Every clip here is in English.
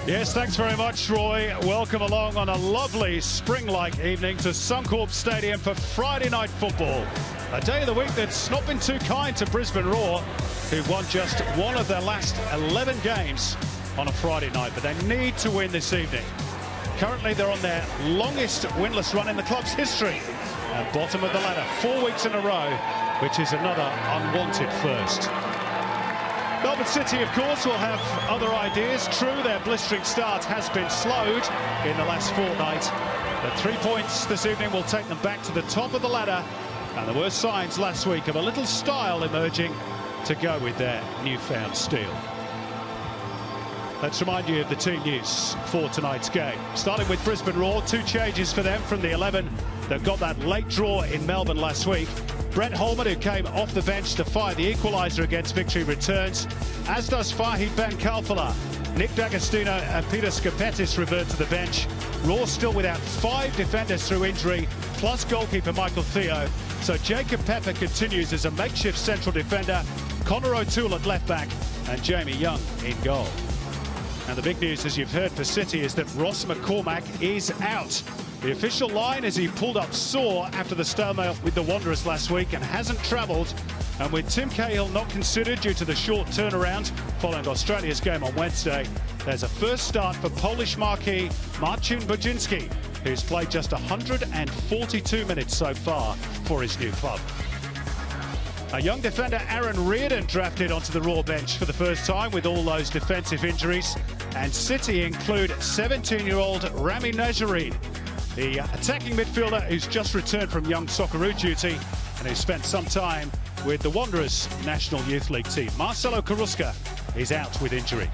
Yes, thanks very much, Roy. Welcome along on a lovely spring-like evening to Suncorp Stadium for Friday night football. A day of the week that's not been too kind to Brisbane Roar, who won just one of their last 11 games on a Friday night, but they need to win this evening. Currently, they're on their longest winless run in the club's history, at bottom of the ladder, 4 weeks in a row, which is another unwanted first. Melbourne City, of course, will have other ideas. True, their blistering start has been slowed in the last fortnight, but 3 points this evening will take them back to the top of the ladder, and there were signs last week of a little style emerging to go with their newfound steel. Let's remind you of the team news for tonight's game. Starting with Brisbane Roar, 2 changes for them from the 11 that got that late draw in Melbourne last week. Brett Holman, who came off the bench to fire the equaliser against Victory, returns, as does Fahid Ben Kalfala. Nick D'Agostino and Peter Skapetis revert to the bench. Roar still without 5 defenders through injury, plus goalkeeper Michael Theo. So Jacob Pepper continues as a makeshift central defender, Connor O'Toole at left back, and Jamie Young in goal. And the big news, as you've heard for City, is that Ross McCormack is out. The official line is he pulled up sore after the stalemate with the Wanderers last week and hasn't travelled. And with Tim Cahill not considered due to the short turnaround following Australia's game on Wednesday, there's a first start for Polish marquee Marcin Budzinski, who's played just 142 minutes so far for his new club. A young defender, Aaron Reardon, drafted onto the Raw bench for the first time with all those defensive injuries. And City include 17-year-old Rami Najarine, the attacking midfielder who's just returned from young Socceroo duty and who spent some time with the Wanderers National Youth League team. Marcelo Karuska is out with injury.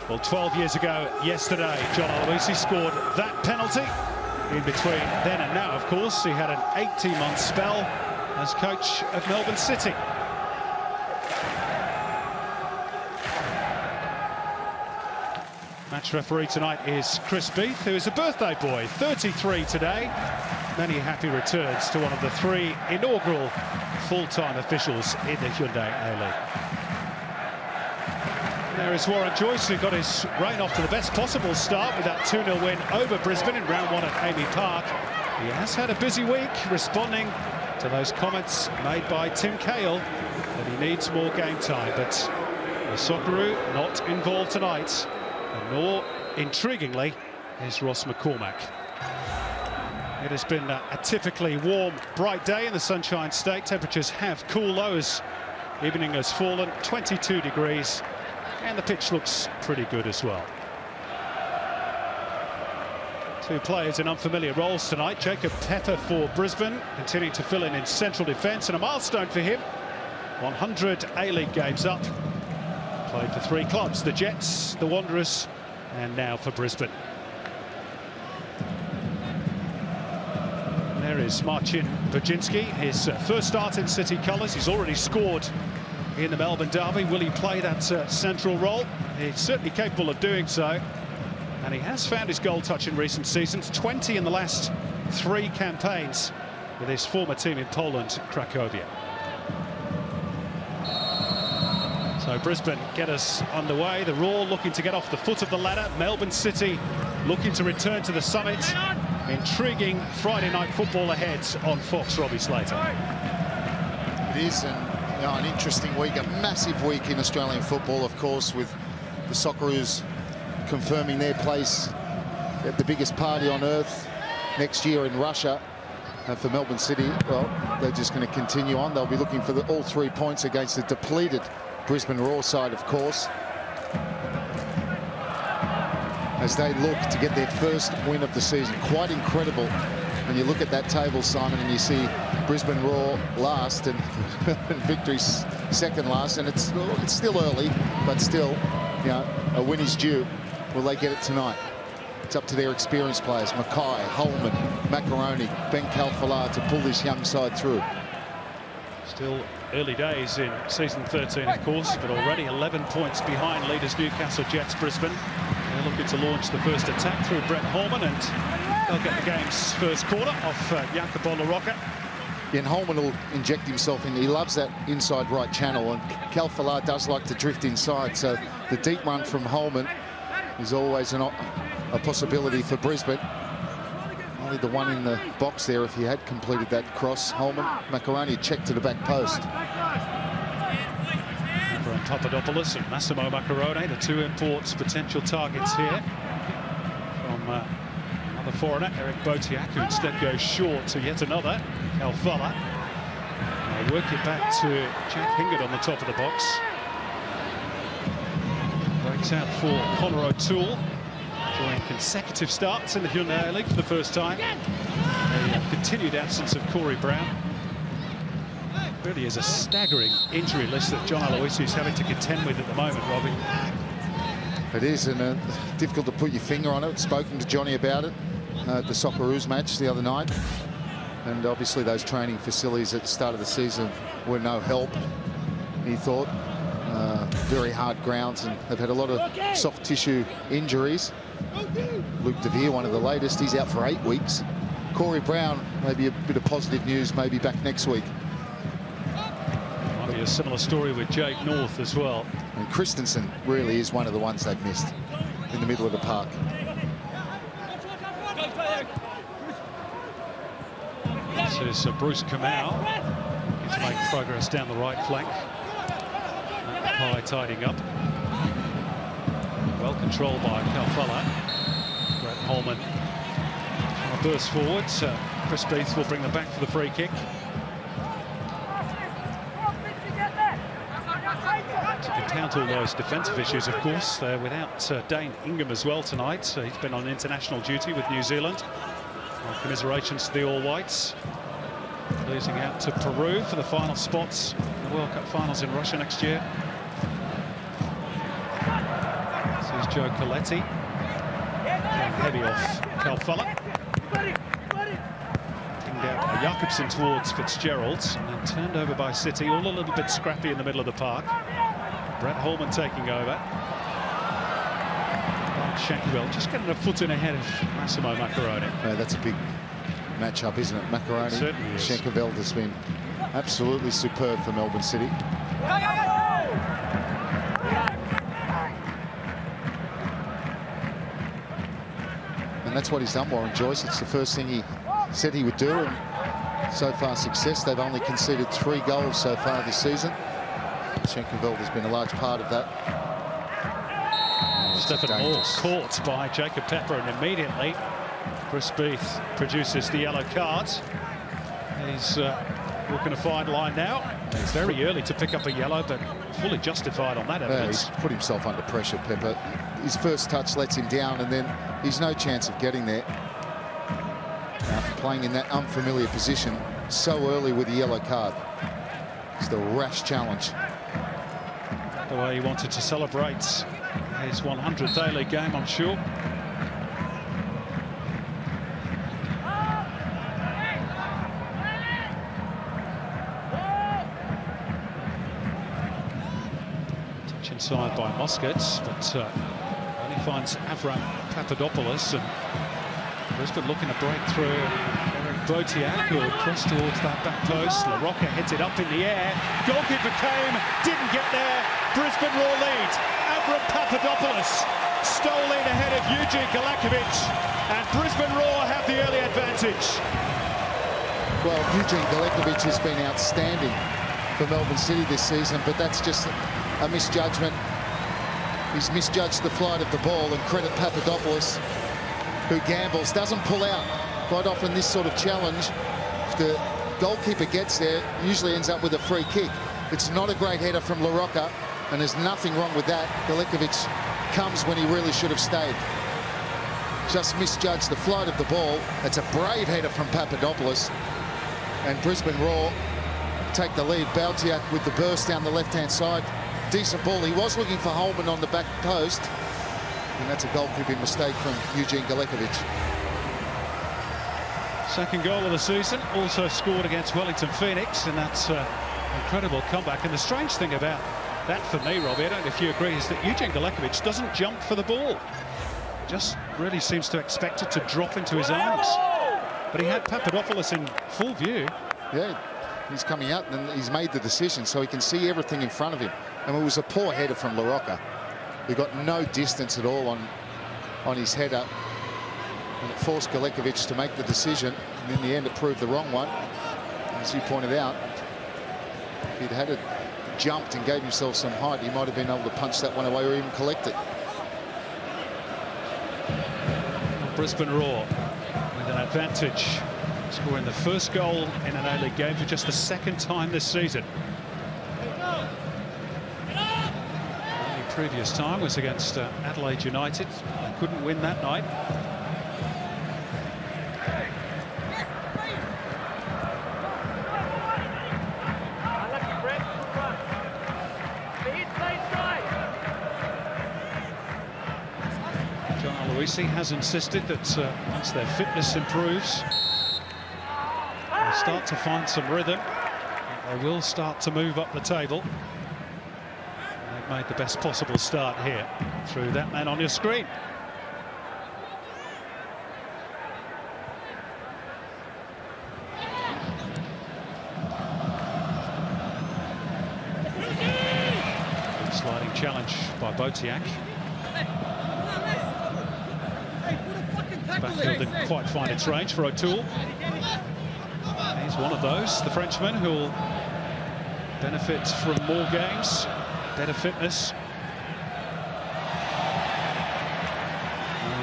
Well, 12 years ago yesterday, John Aloisi scored that penalty. In between then and now, of course, he had an 18-month spell as coach of Melbourne City. Match referee tonight is Chris Beath, who is a birthday boy, 33 today. Many happy returns to one of the 3 inaugural full-time officials in the Hyundai A-League. There is Warren Joyce, who got his reign off to the best possible start with that 2-0 win over Brisbane in round 1 at Amy Park. He has had a busy week responding to those comments made by Tim Cahill that he needs more game time, but the Socceroo not involved tonight. And nor, intriguingly, is Ross McCormack. It has been a typically warm, bright day in the Sunshine State. Temperatures have cooled low as evening has fallen, 22 degrees, and the pitch looks pretty good as well. 2 players in unfamiliar roles tonight. Jacob Pepper for Brisbane, continuing to fill in central defence, and a milestone for him. 100 A-League games up. Played for 3 clubs, the Jets, the Wanderers, and now for Brisbane. There is Marcin Budzinski, his first start in City colours. He's already scored in the Melbourne derby. Will he play that central role? He's certainly capable of doing so. And he has found his goal touch in recent seasons, 20 in the last 3 campaigns with his former team in Poland, Cracovia. So Brisbane get us underway. The Roar looking to get off the foot of the ladder. Melbourne City looking to return to the summit. Intriguing Friday night football ahead on Fox. Robbie Slater. It is an interesting week, a massive week in Australian football, of course, with the Socceroos confirming their place at the biggest party on earth next year in Russia. And for Melbourne City, well, they're just going to continue on. They'll be looking for all 3 points against the depleted Brisbane Roar side, of course, as they look to get their first win of the season. Quite incredible when you look at that table, Simon, and you see Brisbane Roar last and Victory's second last, and it's still early, but still, you know, a win is due. Will they get it tonight? It's up to their experienced players, Mackay, Holman, Macaroni, Ben Kalfala, to pull this young side through. Still early days in season 13, of course, but already 11 points behind leaders Newcastle Jets Brisbane. They're looking to launch the first attack through Brett Holman, and they'll get the game's first quarter off Jacob LaRocca. and Holman will inject himself in. He loves that inside right channel, and Kalfala does like to drift inside. So the deep run from Holman is always a possibility for Brisbane. Only the one in the box there if he had completed that cross. Holman, Macaroni checked to the back post. From Papadopoulos and Massimo Macaroni, the two imports potential targets here. From another foreigner, Eric Botiak, who instead goes short to yet another, Kalfala. Work it back to Jack Hingard on the top of the box. Breaks out for Connor O'Toole, enjoying consecutive starts in the Hyundai A League for the first time. A continued absence of Corey Brown. Really is a staggering injury list that John Aloisi is having to contend with at the moment, Robbie. It is, and difficult to put your finger on it. Spoken to Johnny about it at the Socceroos match the other night. And obviously those training facilities at the start of the season were no help, he thought. Very hard grounds, and they've had a lot of soft tissue injuries. Luke DeVere, one of the latest, he's out for 8 weeks. Corey Brown, maybe a bit of positive news, maybe back next week. Might be a similar story with Jake North as well. And Christensen really is one of the ones they've missed in the middle of the park. This is Bruce Kamau. He's made progress down the right flank. High tidying up. Well controlled by Kalfala. Brett Holman on a burst forward. Chris Beath will bring them back for the free kick. To account all those defensive issues, of course, they're without Dane Ingham as well tonight. He's been on international duty with New Zealand. Commiserations to the All Whites. Losing out to Peru for the final spots in the World Cup finals in Russia next year. This is Joe Coletti. Going heavy off Kalfala. Pinged out by Jakobsen towards Fitzgerald, and then turned over by City, all a little bit scrappy in the middle of the park. Brett Holman taking over. Shankwell just getting a foot in ahead of Massimo Macaroni. That's a big matchup, isn't it? Macaroni, Shankwell has been absolutely superb for Melbourne City. And that's what he's done, Warren Joyce. It's the first thing he said he would do, and so far success. They've only conceded 3 goals so far this season. Shankwell has been a large part of that. Stephen Moore caught by Jacob Pepper, and immediately Chris Beath produces the yellow card. He's walking a fine line now. It's very early to pick up a yellow, but fully justified on that evidence. He's put himself under pressure, Pepper. His first touch lets him down, and then he's no chance of getting there. Playing in that unfamiliar position so early with a yellow card. It's the rash challenge. The way he wanted to celebrate his 100th A-League game, I'm sure. Touch inside by Moscats, but only finds Avram Papadopoulos, and Brisbane looking to break through. Eric Botiak will cross towards that back post. LaRocca hits it up in the air. Goalkeeper came, didn't get there. Brisbane Roar lead. Avram Papadopoulos stole in ahead of Eugene Galakovic, and Brisbane Roar have the early advantage. Well, Eugene Galakovic has been outstanding for Melbourne City this season, but that's just a misjudgment. He's misjudged the flight of the ball, and credit Papadopoulos, who gambles, doesn't pull out. Quite often this sort of challenge, if the goalkeeper gets there, usually ends up with a free kick. It's not a great header from LaRocca, and there's nothing wrong with that. Galakovic comes when he really should have stayed. Just misjudged the flight of the ball. It's a brave header from Papadopoulos, and Brisbane Roar take the lead. Boutiak with the burst down the left-hand side. Decent ball. He was looking for Holman on the back post, and that's a goalkeeping mistake from Eugene Galakovic. Second goal of the season, also scored against Wellington Phoenix, and that's an incredible comeback. And the strange thing about that for me, Robbie, I don't know if you agree, is that Eugene Galakovic doesn't jump for the ball. Just really seems to expect it to drop into his arms. But he had Papadopoulos in full view. Yeah, he's coming out and he's made the decision so he can see everything in front of him. And it was a poor header from LaRocca. He got no distance at all on his header. And it forced Galekovic to make the decision. And in the end, it proved the wrong one. As you pointed out, if he'd had it jumped and gave himself some height, he might have been able to punch that one away or even collect it. Brisbane Roar with an advantage, scoring the first goal in an A-League game for just the second time this season. The only previous time was against Adelaide United. They couldn't win that night. He has insisted that once their fitness improves, they'll start to find some rhythm. They will start to move up the table. And they've made the best possible start here through that man on your screen. Sliding challenge by Botiak. Backfield didn't quite find its range for O'Toole. He's one of those, the Frenchman, who'll benefit from more games, better fitness.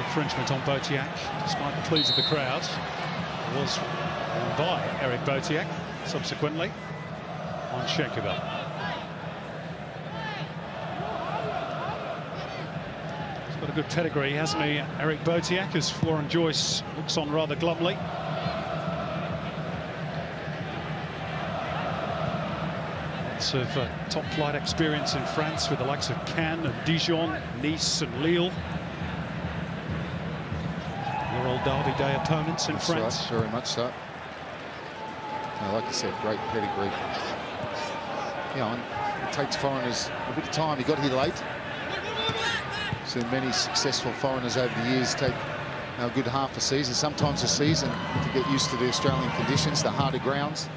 Infringement on Botiak, despite the pleas of the crowd, was won by Eric Botiak subsequently on Schenkerveld. Got a good pedigree, hasn't he, Eric Botiak, as Warren Joyce looks on rather glumly. Lots of top-flight experience in France with the likes of Cannes and Dijon, Nice and Lille. Your old Derby Day opponents in That's France. Right, very much so. Like I said, great pedigree. You know, it takes foreigners a bit of time. He got here late. So many successful foreigners over the years take a good half a season, sometimes a season, to get used to the Australian conditions, the harder grounds.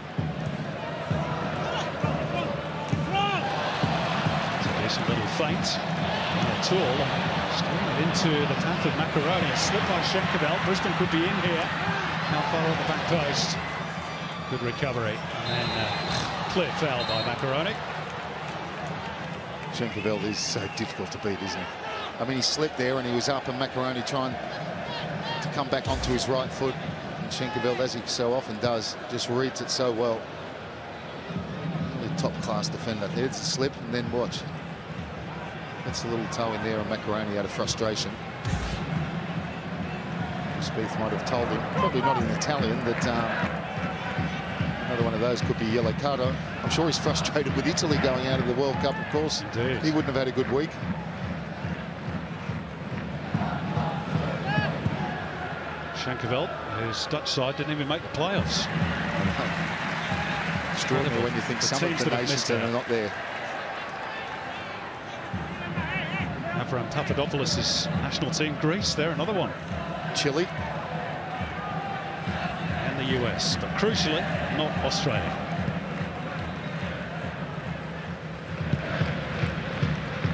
It's a decent little feint. Not at all. Steering it into the path of Macaroni. A slip by Schenkerveld. Brisbane could be in here. How far on the back post? Good recovery. And then clear foul by Macaroni. Schenkerveld is so difficult to beat, isn't he? I mean, he slipped there and he was up, and Macaroni trying to come back onto his right foot. And Schenkerveld, as he so often does, just reads it so well. Really top-class defender. There's a slip, and then watch. That's a little toe in there on Macaroni out of frustration. Spieth might have told him, probably not in Italian, that another one of those could be yellow card. I'm sure he's frustrated with Italy going out of the World Cup, of course. Indeed. He wouldn't have had a good week. Schenkerveld, whose Dutch side didn't even make the playoffs. Extraordinary when you think some of the nations are not there. Avram Papadopoulos' national team, Greece, they're another one. Chile. And the US, but crucially, not Australia.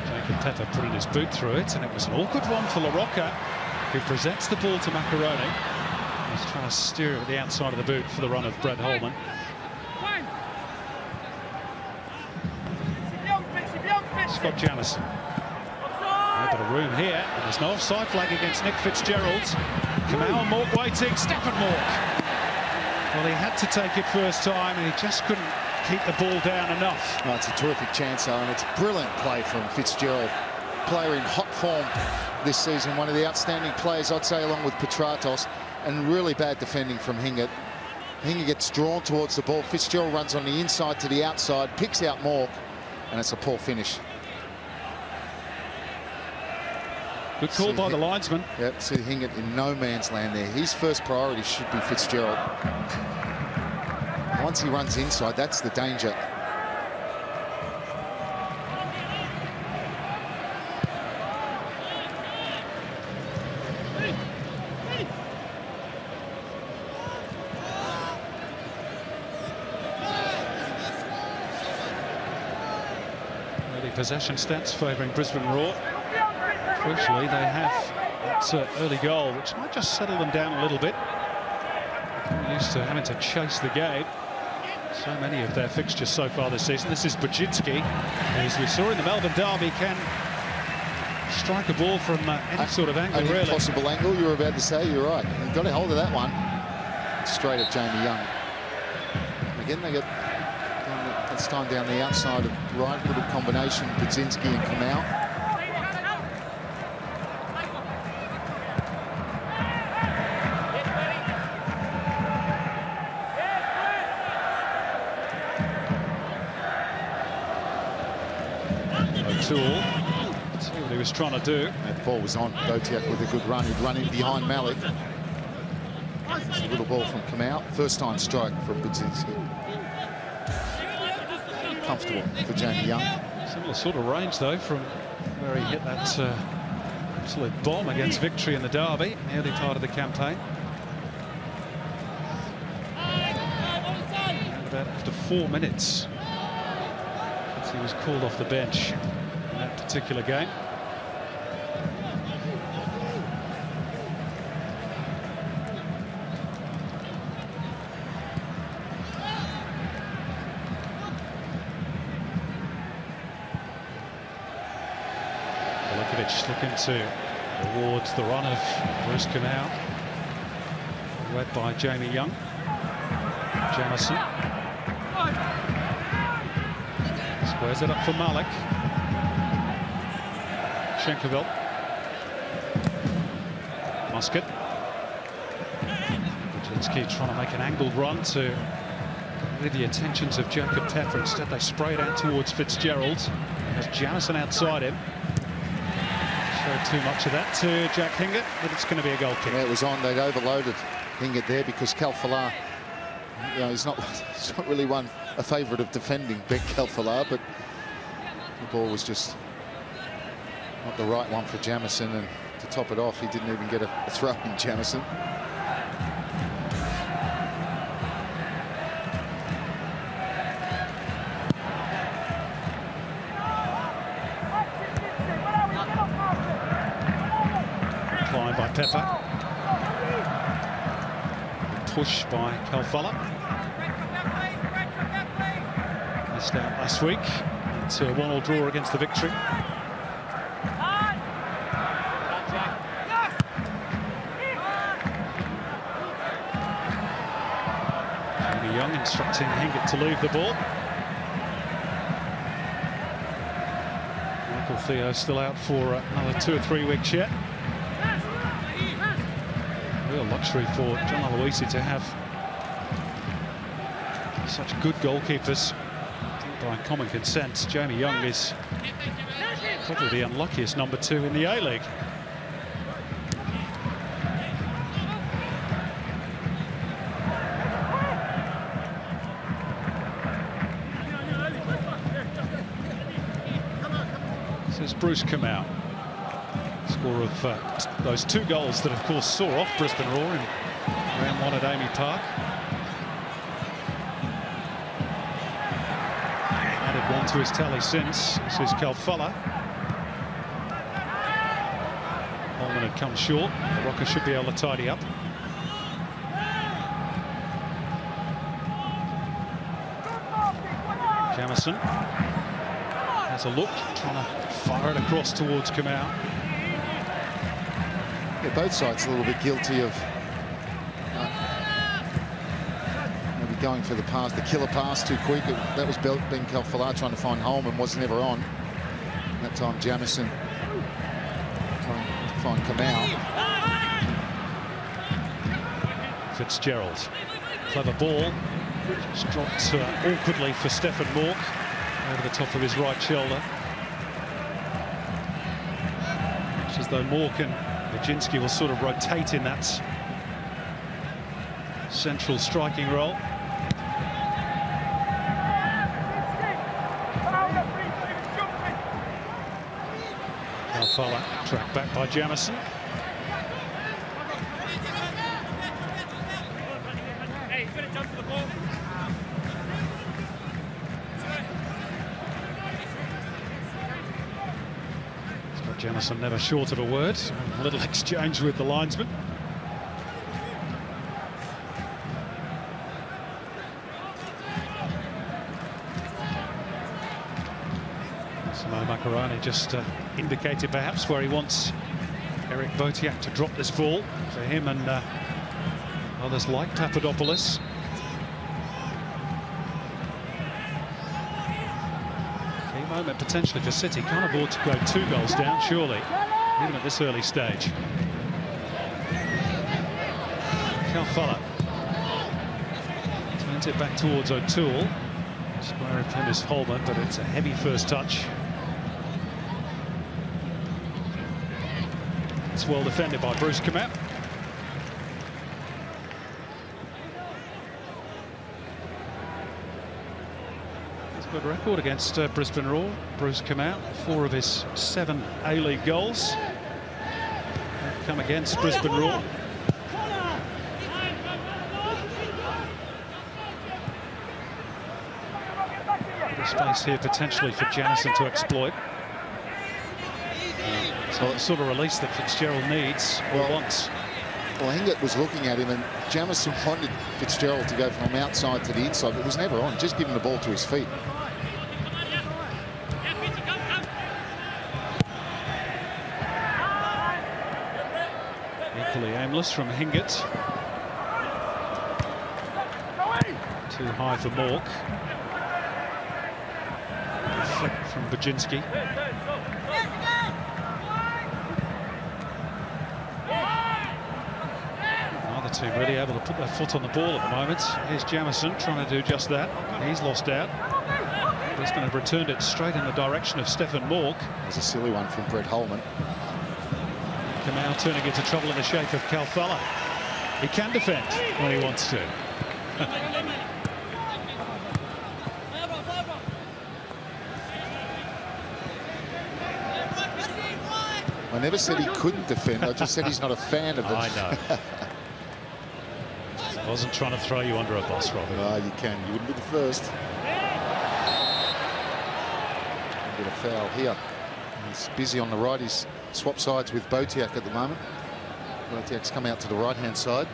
Jacob Pepper putting his boot through it, and it was an awkward one for LaRocca, who presents the ball to Macaroni. He's trying to steer it with the outside of the boot for the run of Brett Holman. Scott Jamieson. A bit of room here, and there's no offside flag against Nick Fitzgerald. Kamau Mork waiting, Stephen Mork. Well, he had to take it first time, and he just couldn't keep the ball down enough. Oh, it's a terrific chance, and it's brilliant play from Fitzgerald. Player in hot form this season, one of the outstanding players, I'd say, along with Petratos, and really bad defending from Hingert. Hingert gets drawn towards the ball. Fitzgerald runs on the inside to the outside, picks out Mork, and it's a poor finish. Good call by the linesman. Yep, see Hingert in no man's land there. His first priority should be Fitzgerald. Once he runs inside, that's the danger. possession stats favouring Brisbane Roar. Crucially, they have that early goal, which might just settle them down a little bit. They're used to having to chase the game. So many of their fixtures so far this season. This is Budzinski, as we saw in the Melbourne derby, can strike a ball from any sort of angle, really. Possible angle, you were about to say, you're right. He got a hold of that one. Straight at Jamie Young. Again, they get this time down the outside of right, little combination, Budzinski and Kamau. O'Toole, see what he was trying to do. That ball was on. Botiak with a good run. He'd run in behind Malik. It's a little ball from Kamau. First time strike from Budzinski. Comfortable for Jamie Young. Similar sort of range, though, from where he hit that absolute bomb against Victory in the derby, early part of the campaign. And about after 4 minutes, as he was called off the bench in that particular game. Looking to reward the run of Bruce Kamau, led by Jamie Young. Jamison squares it up for Malik. Schenkerville. Musket. Budzinski trying to make an angled run to rid the attentions of Jacob Tepper. Instead, they spray it out towards Fitzgerald. There's Jamison outside him. Too much of that to Jack Hingett, but it's going to be a goal kick. Yeah, it was on. They'd overloaded Hingett there because Kalfalar, you know, he's not really a favourite of defending Ben Kalfalar, but the ball was just not the right one for Jamison, and to top it off, he didn't even get a throw in Jamison. By Pepper. Push by Kalfala. Missed out last week. It's a 1-1 draw against the Victory. Jamie Young instructing Hingett to leave the ball. Michael Theo still out for another 2 or 3 weeks yet. Real luxury for John Aloisi to have such good goalkeepers. By common consent, Jamie Young is probably the unluckiest number 2 in the A-League. This is Bruce Kamau. Score of those 2 goals that, of course, saw off Brisbane Roar in round 1 at Amy Park. Added 1 to his tally since. This is Kalfala. Holman had come short. The Rockers should be able to tidy up. Jamison has a look, trying to fire it across towards Kamau. Yeah, both sides a little bit guilty of maybe going for the pass, the killer pass too quick. That was Ben Kalfalar trying to find Holman, was never on. That time Jamison trying to find Kamau. Fitzgerald, clever ball, just dropped awkwardly for Stefan Mork over the top of his right shoulder. It's as though Mork and Budzinski will sort of rotate in that central striking role. Kalfala tracked back by Jamison. Jamison never short of a word. A little exchange with the linesman. Makarani just indicated perhaps where he wants Eric Botiak to drop this ball for him and others like Papadopoulos. Key moment potentially for City. Can't afford to go 2 goals down, surely, even at this early stage. Calfella turns it back towards O'Toole. Square of him is Holman, but it's a heavy first touch. It's well defended by Bruce Kamau. He's a good record against Brisbane Roar. Bruce Kamau, 4 of his 7 A-League goals have come against Brisbane Roar. Space here potentially for Jamison to exploit. So the sort of release that Fitzgerald needs or wants. Well, Hingett was looking at him, and Jamison wanted Fitzgerald to go from outside to the inside, but it was never on. Just giving the ball to his feet. Equally aimless from Hingett. Too high for Mork. Flick from Bajinski. Neither team really able to put their foot on the ball at the moment. Here's Jamison trying to do just that. He's lost out. Brisbane have returned it straight in the direction of Stephen Mork. There's a silly one from Brett Holman. Kamau turning into trouble in the shape of Calfella. He can defend when he wants to. I never said he couldn't defend. I just said he's not a fan of it. I know. I wasn't trying to throw you under a bus, Robin. Oh, you can. You wouldn't be the first. A bit of foul here. He's busy on the right. He's swapped sides with Botiak at the moment. Botiak's come out to the right-hand side.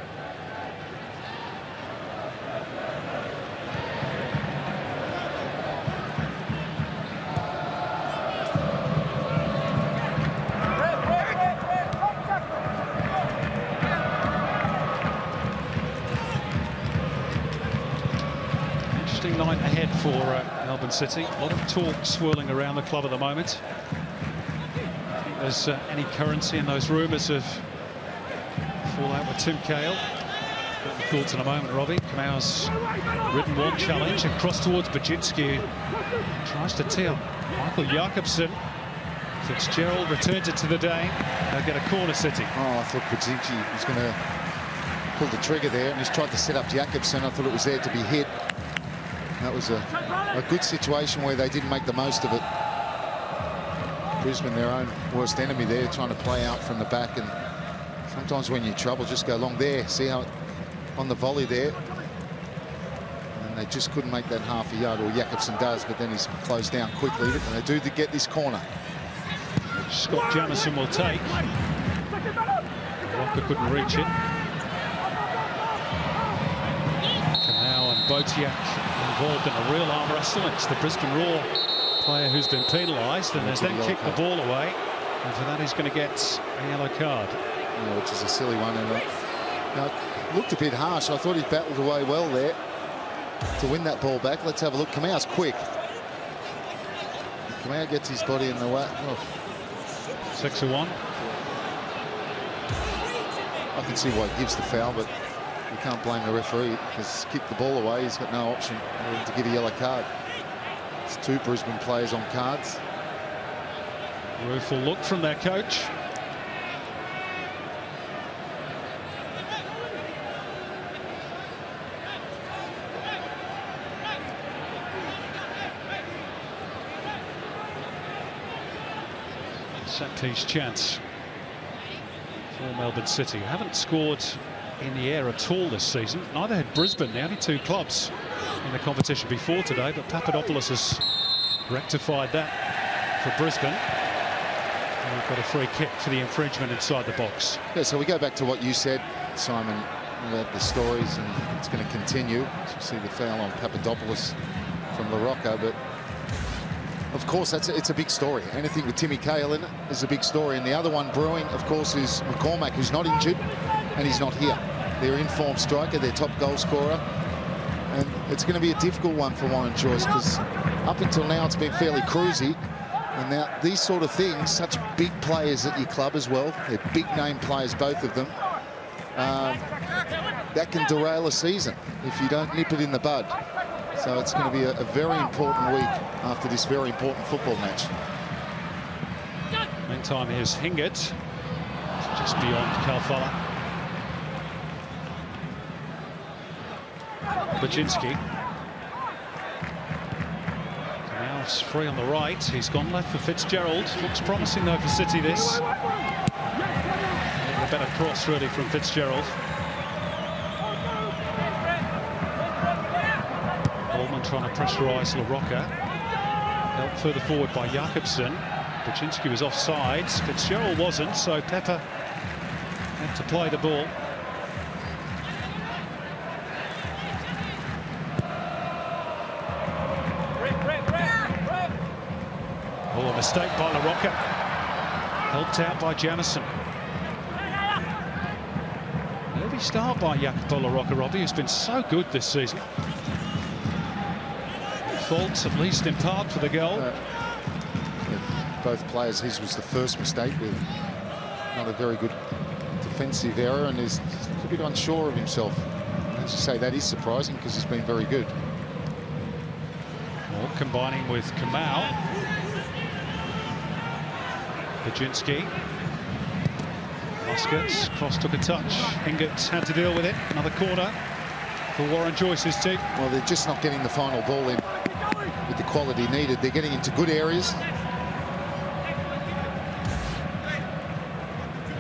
Night ahead for Melbourne City. A lot of talk swirling around the club at the moment. I think there's any currency in those rumours of fallout with Tim Cahill. Got your thoughts in a moment, Robbie. Kamau's ridden one challenge across towards Bajinski, who tries to tee up Michael Jakobsen. Fitzgerald returns it to the Dane. They'll get a corner, City. Oh, I thought Bajinski was going to pull the trigger there, and he's tried to set up Jakobsen. I thought it was there to be hit. That was a good situation where they didn't make the most of it. Brisbane, their own worst enemy there, trying to play out from the back. And sometimes when you're in trouble, just go along there. See how on the volley there. And they just couldn't make that half a yard, or Jakobsen does, but then he's closed down quickly. And they do get this corner. Scott Jamison will take. Rocker couldn't reach it. Kamau and Botiak involved in a real arm wrestle. It's the Brisbane Roar player who's been penalised and has then kicked the ball away. And for that, he's going to get a yellow card. Yeah, which is a silly one. And it looked a bit harsh. I thought he battled away well there to win that ball back. Let's have a look. Kamau's quick. Kamau gets his body in the way. Oh. 6-1. I can see why he gives the foul, but you can't blame the referee, because he's kicked the ball away. He's got no option to give a yellow card. It's 2 Brisbane players on cards. Rueful look from their coach. Set piece chance for Melbourne City, who haven't scored in the air at all this season. Neither had Brisbane, the only 2 clubs in the competition before today, but Papadopoulos has rectified that for Brisbane. We've got a free kick for the infringement inside the box. Yeah, so we go back to what you said, Simon, about the stories, and it's going to continue. So you see the foul on Papadopoulos from La Rocca, but of course it's a big story. Anything with Timmy Cahill in it is a big story. And the other one brewing, of course, is McCormack, who's not injured, and he's not here. Their informed striker, their top goal scorer. And it's going to be a difficult one for Warren Joyce, because up until now it's been fairly cruisy. And now these sort of things, such big players at your club as well, they're big name players, both of them, that can derail a season if you don't nip it in the bud. So it's going to be a very important week after this very important football match. Meantime, here's Hingert, just beyond Kalfala. Baczynski. Canal's free on the right. He's gone left for Fitzgerald. Looks promising though for City this. A better cross really from Fitzgerald. Allman trying to pressurise La Rocca. Helped further forward by Jakobsen. Baczynski was offside. Fitzgerald wasn't, so Pepper had to play the ball. Oh, a mistake by La Rocca. Helped out by Jamison. Early start by Jacopo La Rocca, Robbie, who's been so good this season. Fault, at least in part, for the goal. Both players, his was the first mistake with not a very good defensive error, and is a bit unsure of himself. As you say, that is surprising because he's been very good. Well, combining with Kamau. Baczynski. Muscats, cross took a touch. Hingert had to deal with it. Another corner for Warren Joyce's team. Well, they're just not getting the final ball in with the quality needed. They're getting into good areas.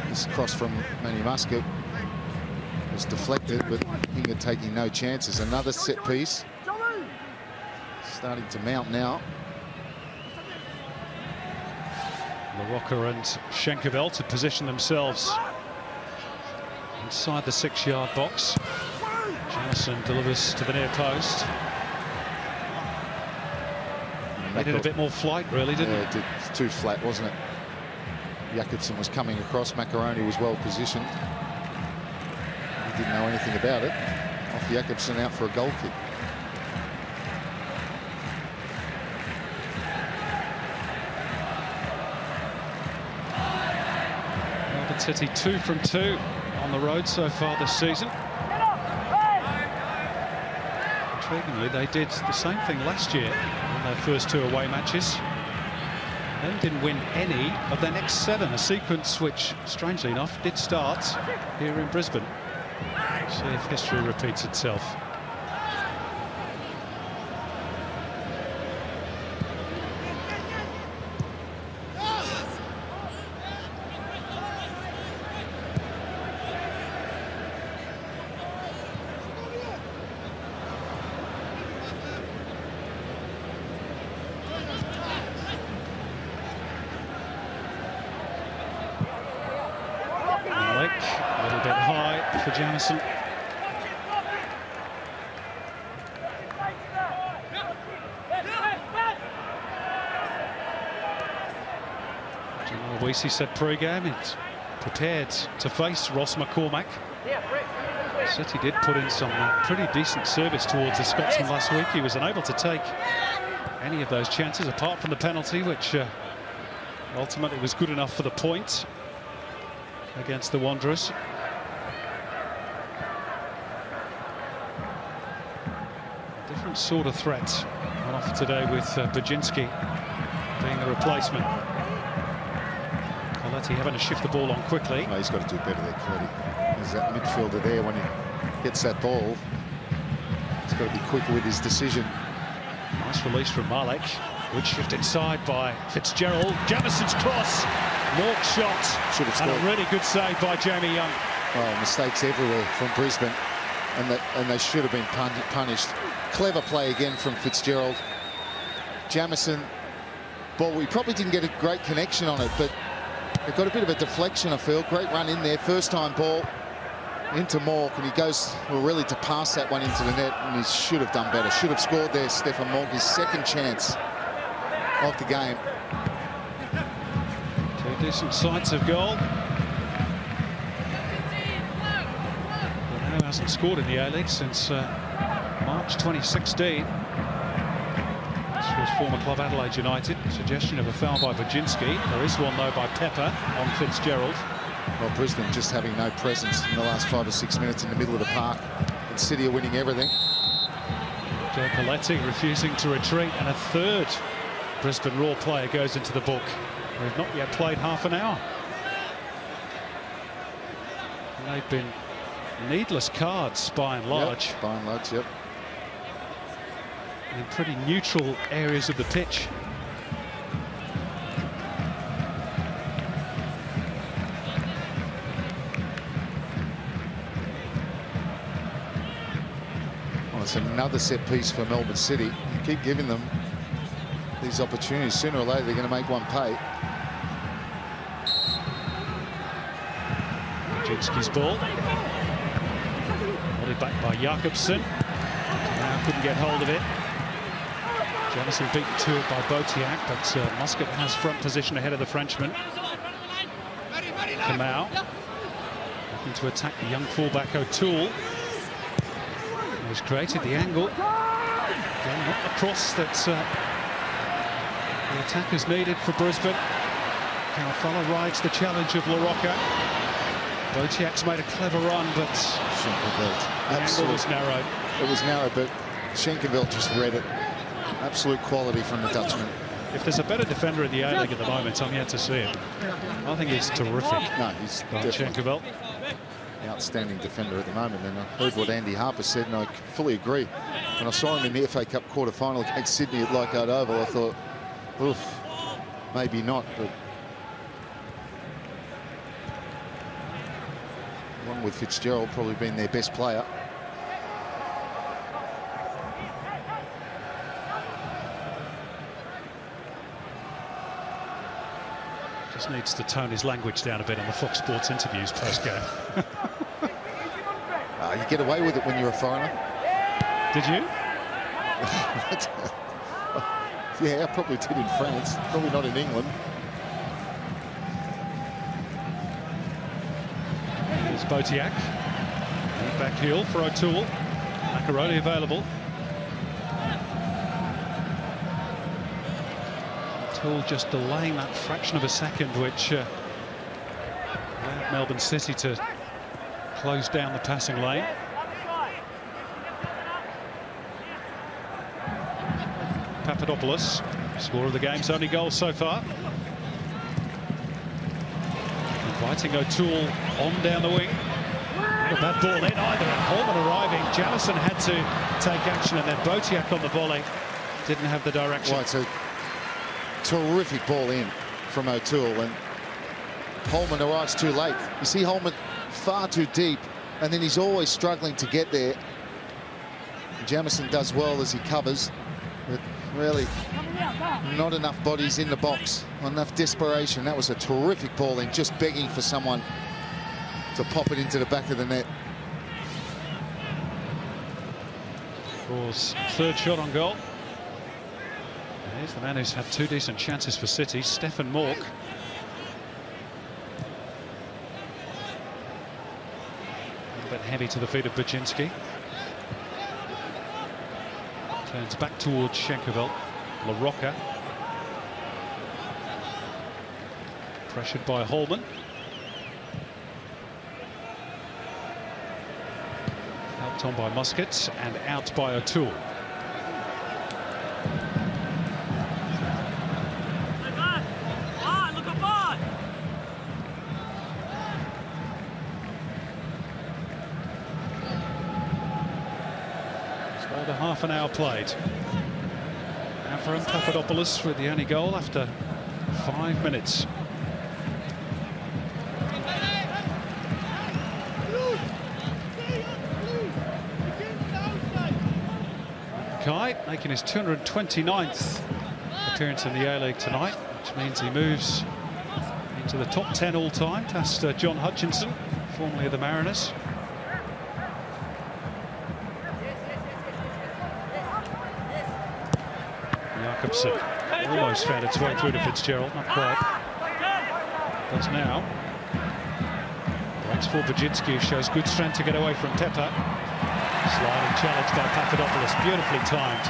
This cross from Manny Muscat was deflected, but Hingert taking no chances. Another set piece. Starting to mount now. La Rocca and Schenkerveld to position themselves inside the 6-yard box. Jamison delivers to the near post. Needed a bit more flight, really, didn't it? It did. It's too flat, wasn't it? Jakobsen was coming across. Macaroni was well positioned. He didn't know anything about it. Off Jakobsen out for a goal kick. Melbourne City 2 from 2 on the road so far this season. Intriguingly, they did the same thing last year in their first 2 away matches. Then didn't win any of their next 7, a sequence which, strangely enough, did start here in Brisbane. See if history repeats itself. A little bit high for Jamison. General Weesey said pre-game it's prepared to face Ross McCormack. City did put in some pretty decent service towards the Scotsman last week. He was unable to take any of those chances apart from the penalty, which ultimately was good enough for the point against the Wanderers. Different sort of threat on offer today with Baczynski being the replacement. Coletti having to shift the ball on quickly. No, he's got to do better there, Coletti. There's that midfielder there when he gets that ball. He's got to be quicker with his decision. Nice release from Malek. Good shift inside by Fitzgerald. Jamison's cross. Nork shot. Should have scored. And a really good save by Jamie Young. Oh, mistakes everywhere from Brisbane. And they should have been punished. Clever play again from Fitzgerald. Jamison, well, we probably didn't get a great connection on it, but They've got a bit of a deflection, I feel. Great run in there. First time ball into Mork, and he goes really to pass that one into the net, and he should have done better. Should have scored there, Stefan Mork, his second chance of the game. Two decent sights of goal. But hasn't scored in the A-League since March 2016. This was former club Adelaide United. Suggestion of a foul by Bajinski. There is one, though, by Pepper on Fitzgerald. Well, Brisbane just having no presence in the last 5 or 6 minutes in the middle of the park. And City are winning everything. Joe Coletti refusing to retreat, and a third Brisbane Roar player goes into the book. They've not yet played half an hour. And they've been needless cards by and large. Yep, by and large, yep. In pretty neutral areas of the pitch. Well, it's another set piece for Melbourne City. You keep giving them these opportunities. Sooner or later, they're going to make one pay. Bajinski's ball. Volleyed back by Jakobsen. Now couldn't get hold of it. Jamison beaten to it by Botiak, but Muscat has front position ahead of the Frenchman. Kamau looking to attack the young fullback O'Toole. He's created the angle. Again, not the cross that the attack is needed for Brisbane. Calfala rides the challenge of LaRocca. Botiak's made a clever run, but the angle was narrow. It was narrow, but Schenkerveld just read it. Absolute quality from the Dutchman. If there's a better defender in the A-League at the moment, I'm yet to see it. I think he's terrific. No, he's definitely Schenkerveld. Outstanding defender at the moment. And I heard what Andy Harper said, and I fully agree. When I saw him in the FA Cup quarter-final against Sydney at Leichhardt Oval, I thought, oof, maybe not, but one with Fitzgerald probably being their best player. Just needs to tone his language down a bit on the Fox Sports interviews post-game. You get away with it when you're a foreigner. Did you? Yeah, I probably did in France. Probably not in England. Here's Botiak. Back heel for O'Toole. Macaroni available. O'Toole just delaying that fraction of a second, which allowed Melbourne City to close down the passing lane. Papadopoulos, score of the game's only goal so far. Inviting O'Toole on down the wing. Not a bad ball in either. Holman arriving. Jamison had to take action, and then Botiak on the volley didn't have the direction. Well, it's a terrific ball in from O'Toole, and Holman arrives too late. You see Holman far too deep, and then he's always struggling to get there. Jamison does well as he covers, but really not enough bodies in the box, not enough desperation. That was a terrific ball in, just begging for someone to pop it into the back of the net. Roar's third shot on goal. Here's the man who's had two decent chances for City, Stefan Mork. A bit heavy to the feet of Bajinski. Turns back towards Schenkerveld. LaRocca. Pressured by Holman. Helped on by Muscat and out by O'Toole. Under half an hour played. Avram Papadopoulos with the only goal after 5 minutes. Kai making his 229th appearance in the A-League tonight, which means he moves into the top 10 all-time, past John Hutchinson, formerly of the Mariners. Jakobsen almost found its way through to Fitzgerald, not quite. Does now. Breaks for Bajinski, shows good strength to get away from Tepper. Sliding challenge by Papadopoulos, beautifully timed.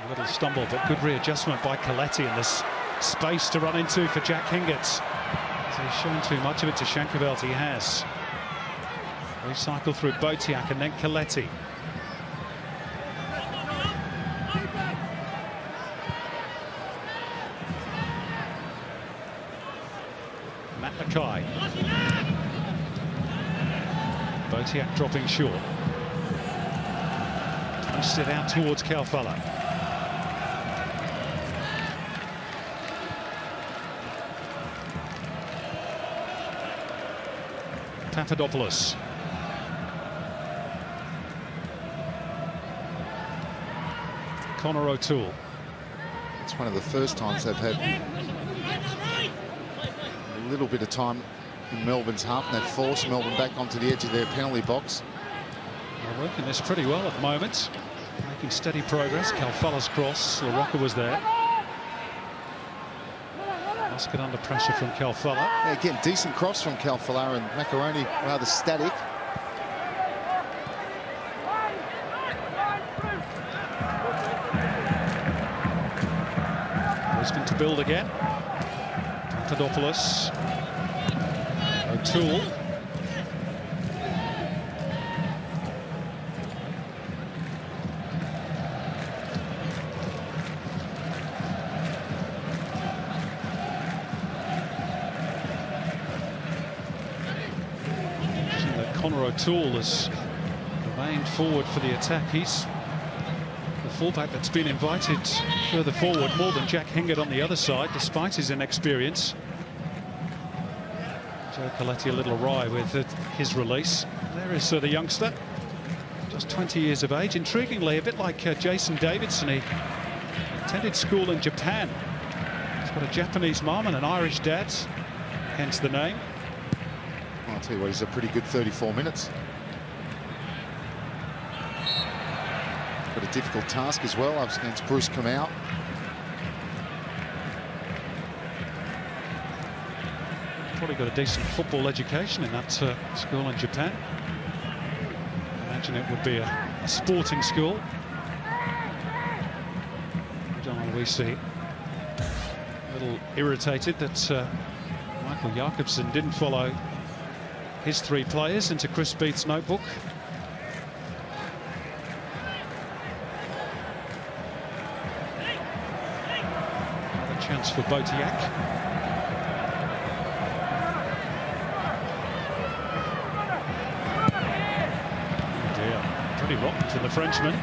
A little stumble, but good readjustment by Coletti, and there's space to run into for Jack Hingett. So he's shown too much of it to Shankeveld, he has. Recycle through Botiak and then Coletti. Mackay. Botiak dropping short. Pushed it out towards Calfella. Papadopoulos. Connor O'Toole. It's one of the first times they've had a little bit of time in Melbourne's half, and they've forced Melbourne back onto the edge of their penalty box. They're working this pretty well at the moment, making steady progress. Calfella's cross, LaRocca was there. Must get under pressure from Calfella. Yeah, again, decent cross from Calfella, and Macaroni rather static. Brisbane to build again. Papadopoulos. O'Toole. Connor O'Toole has remained forward for the attack. He's the fullback that's been invited further forward more than Jack Hingett on the other side, despite his inexperience. Joe Coletti a little awry with his release. There is the youngster, just 20 years of age. Intriguingly, a bit like Jason Davidson, he attended school in Japan. He's got a Japanese mum and an Irish dad, hence the name. I'll tell you what, he's a pretty good 34 minutes. Got a difficult task as well up against Bruce Kamau. Probably got a decent football education in that school in Japan. I imagine it would be a sporting school. John Aloisi a little irritated that Michael Jakobsen didn't follow his three players into Chris Beatt's notebook. Another chance for Botiak. Oh dear, pretty rotten for the Frenchman.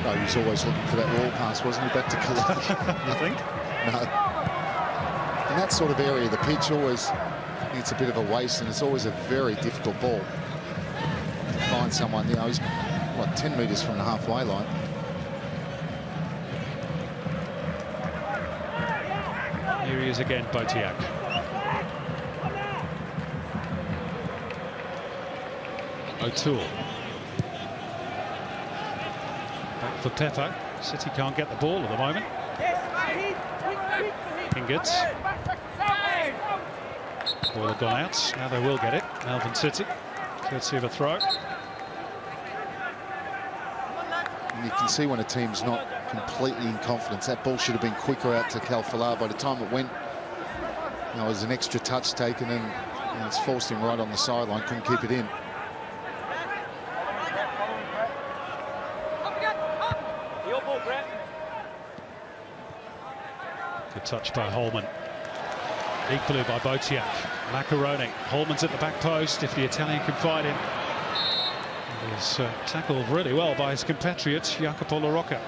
Oh, he was always looking for that wall pass, wasn't he? Back to Coletti. You think? No. In that sort of area, the pitch always, it's a bit of a waste, and it's always a very difficult ball to find someone. You know, he's what, 10 metres from the halfway line. Here he is again, Botiak. O'Toole. Back for Pepper. City can't get the ball at the moment. Hingett. Ball had gone out. Now they will get it. Melbourne City. Courtesy of a throw. And you can see when a team's not completely in confidence. That ball should have been quicker out to Calfella. By the time it went, you know, it was an extra touch taken, and it's forced him right on the sideline. Couldn't keep it in. Good touch by Holman. Equally by Botiak. Macaroni. Holman's at the back post if the Italian can find him. He's tackled really well by his compatriot, Jacopo LaRocca.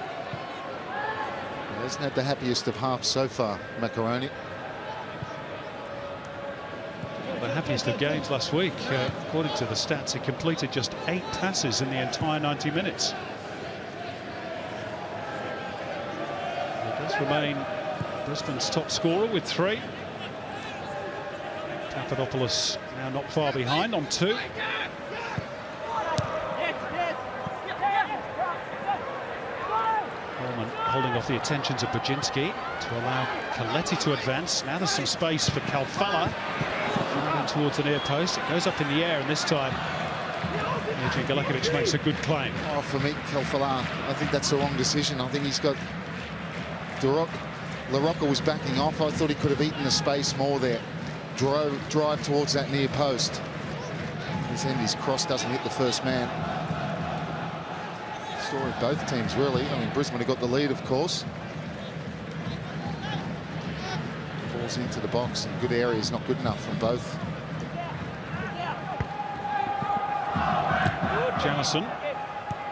He hasn't had the happiest of halves so far, Macaroni. Well, the happiest of games last week. According to the stats, he completed just 8 passes in the entire 90 minutes. Does remain Brisbane's top scorer with 3. Papadopoulos now not far behind on 2. Holman holding off the attentions of Bajinski to allow Coletti to advance. Now there's some space for Kalfala. Towards the near post. It goes up in the air, and this time Adrian Galekovic makes a good claim. Oh, for me, Kalfala, I think that's the wrong decision. I think he's got... LaRocca was backing off. I thought he could have eaten the space more there. Drive towards that near post. His cross doesn't hit the first man. Story of both teams, really. I mean, Brisbane have got the lead, of course. Balls into the box in good areas, not good enough from both. Jamison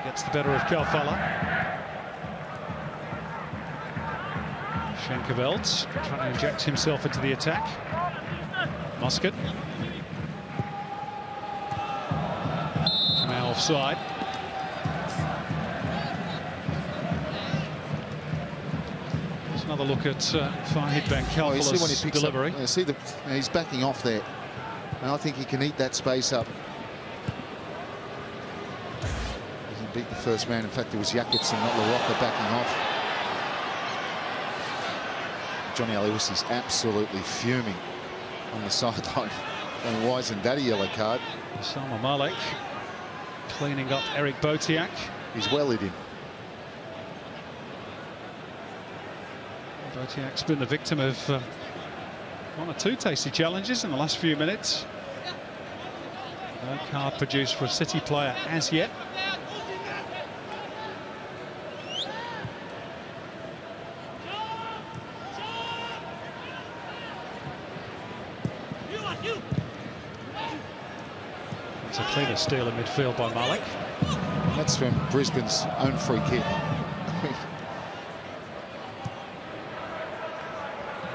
gets the better of Kalfala. Schenkeveld trying to inject himself into the attack. Muscat. Now offside. There's another look at Fahid Ben Kalfala's delivery. He's backing off there. And I think he can eat that space up. Beat the first man. In fact, it was Jakobsen, not LaRocca, backing off. Johnny Aliwis is absolutely fuming on the sideline. And why isn't that a yellow card? Salma Malek cleaning up Eric Botiak. He's well hit him. Botiak's been the victim of 1 or 2 tasty challenges in the last few minutes. No card produced for a City player as yet. It's a cleaner steal in midfield by Malek. That's from Brisbane's own free kick.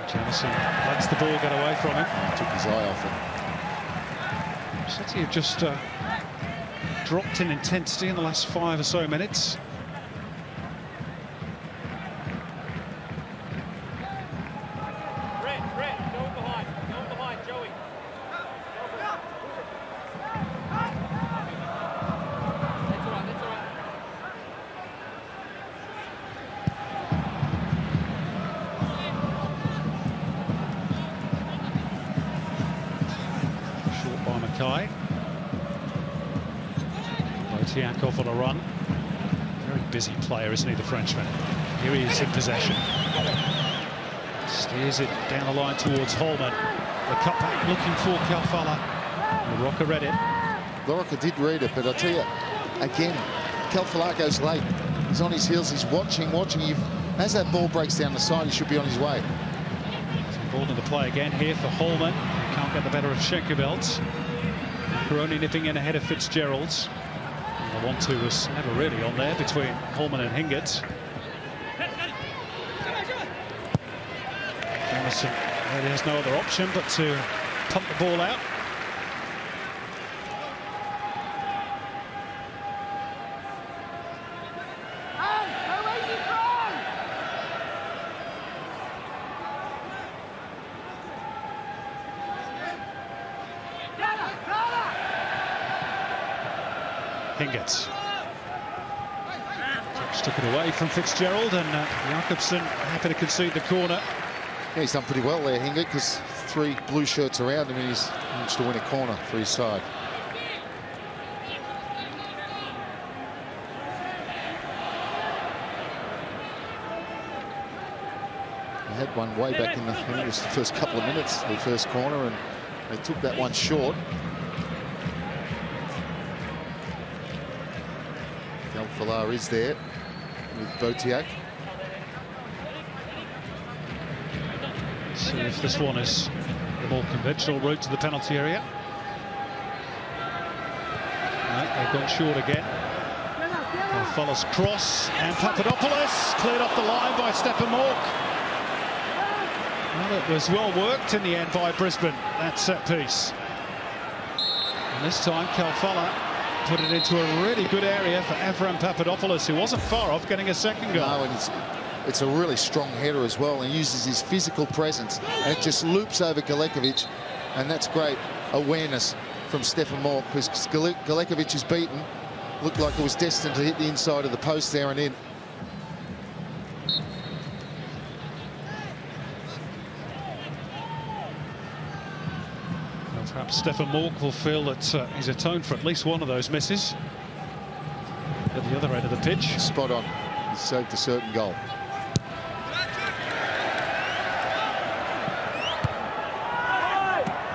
Jamison lets the ball get away from him. He took his eye off it. City have just dropped in intensity in the last 5 or so minutes. Botiak off on a run. Very busy player, isn't he, the Frenchman? Here he is in possession. Steers it down the line towards Holman. The cutback looking for Kalfala. LaRocca read it. LaRocca did read it, but I'll tell you, again, Kalfala goes late. He's on his heels, he's watching. As that ball breaks down the side, he should be on his way. Ball into play again here for Holman. Can't get the better of Schenkeveld. Peroni nipping in ahead of Fitzgerald's. And the 1-2 was never really on there between Holman and Hingert. Jamison really has no other option but to pump the ball out. Hingert. Took it away from Fitzgerald, and Jakobsen happy to concede the corner. Yeah, he's done pretty well there, Hingert, because 3 blue shirts around him and he's managed to win a corner for his side. They had one way back in I think it was the first couple of minutes, the first corner, and they took that one short. Kalfala is there with Botiak. See if this one is the more conventional route to the penalty area. No, they've gone short again. Kalfala's cross, and Papadopoulos cleared off the line by Stefan Mork. Well, it was well worked in the end by Brisbane, that set piece. And this time Kalfala put it into a really good area for Avram Papadopoulos, who wasn't far off getting a second goal. No, and It's a really strong header as well, and uses his physical presence, and it just loops over Galekovic, and that's great awareness from Stefan Mork, because Galekovic is beaten. Looked like it was destined to hit the inside of the post there and in. Well, perhaps Stefan Mork will feel that he's atoned for at least one of those misses. At the other end of the pitch. Spot on. He saved a certain goal.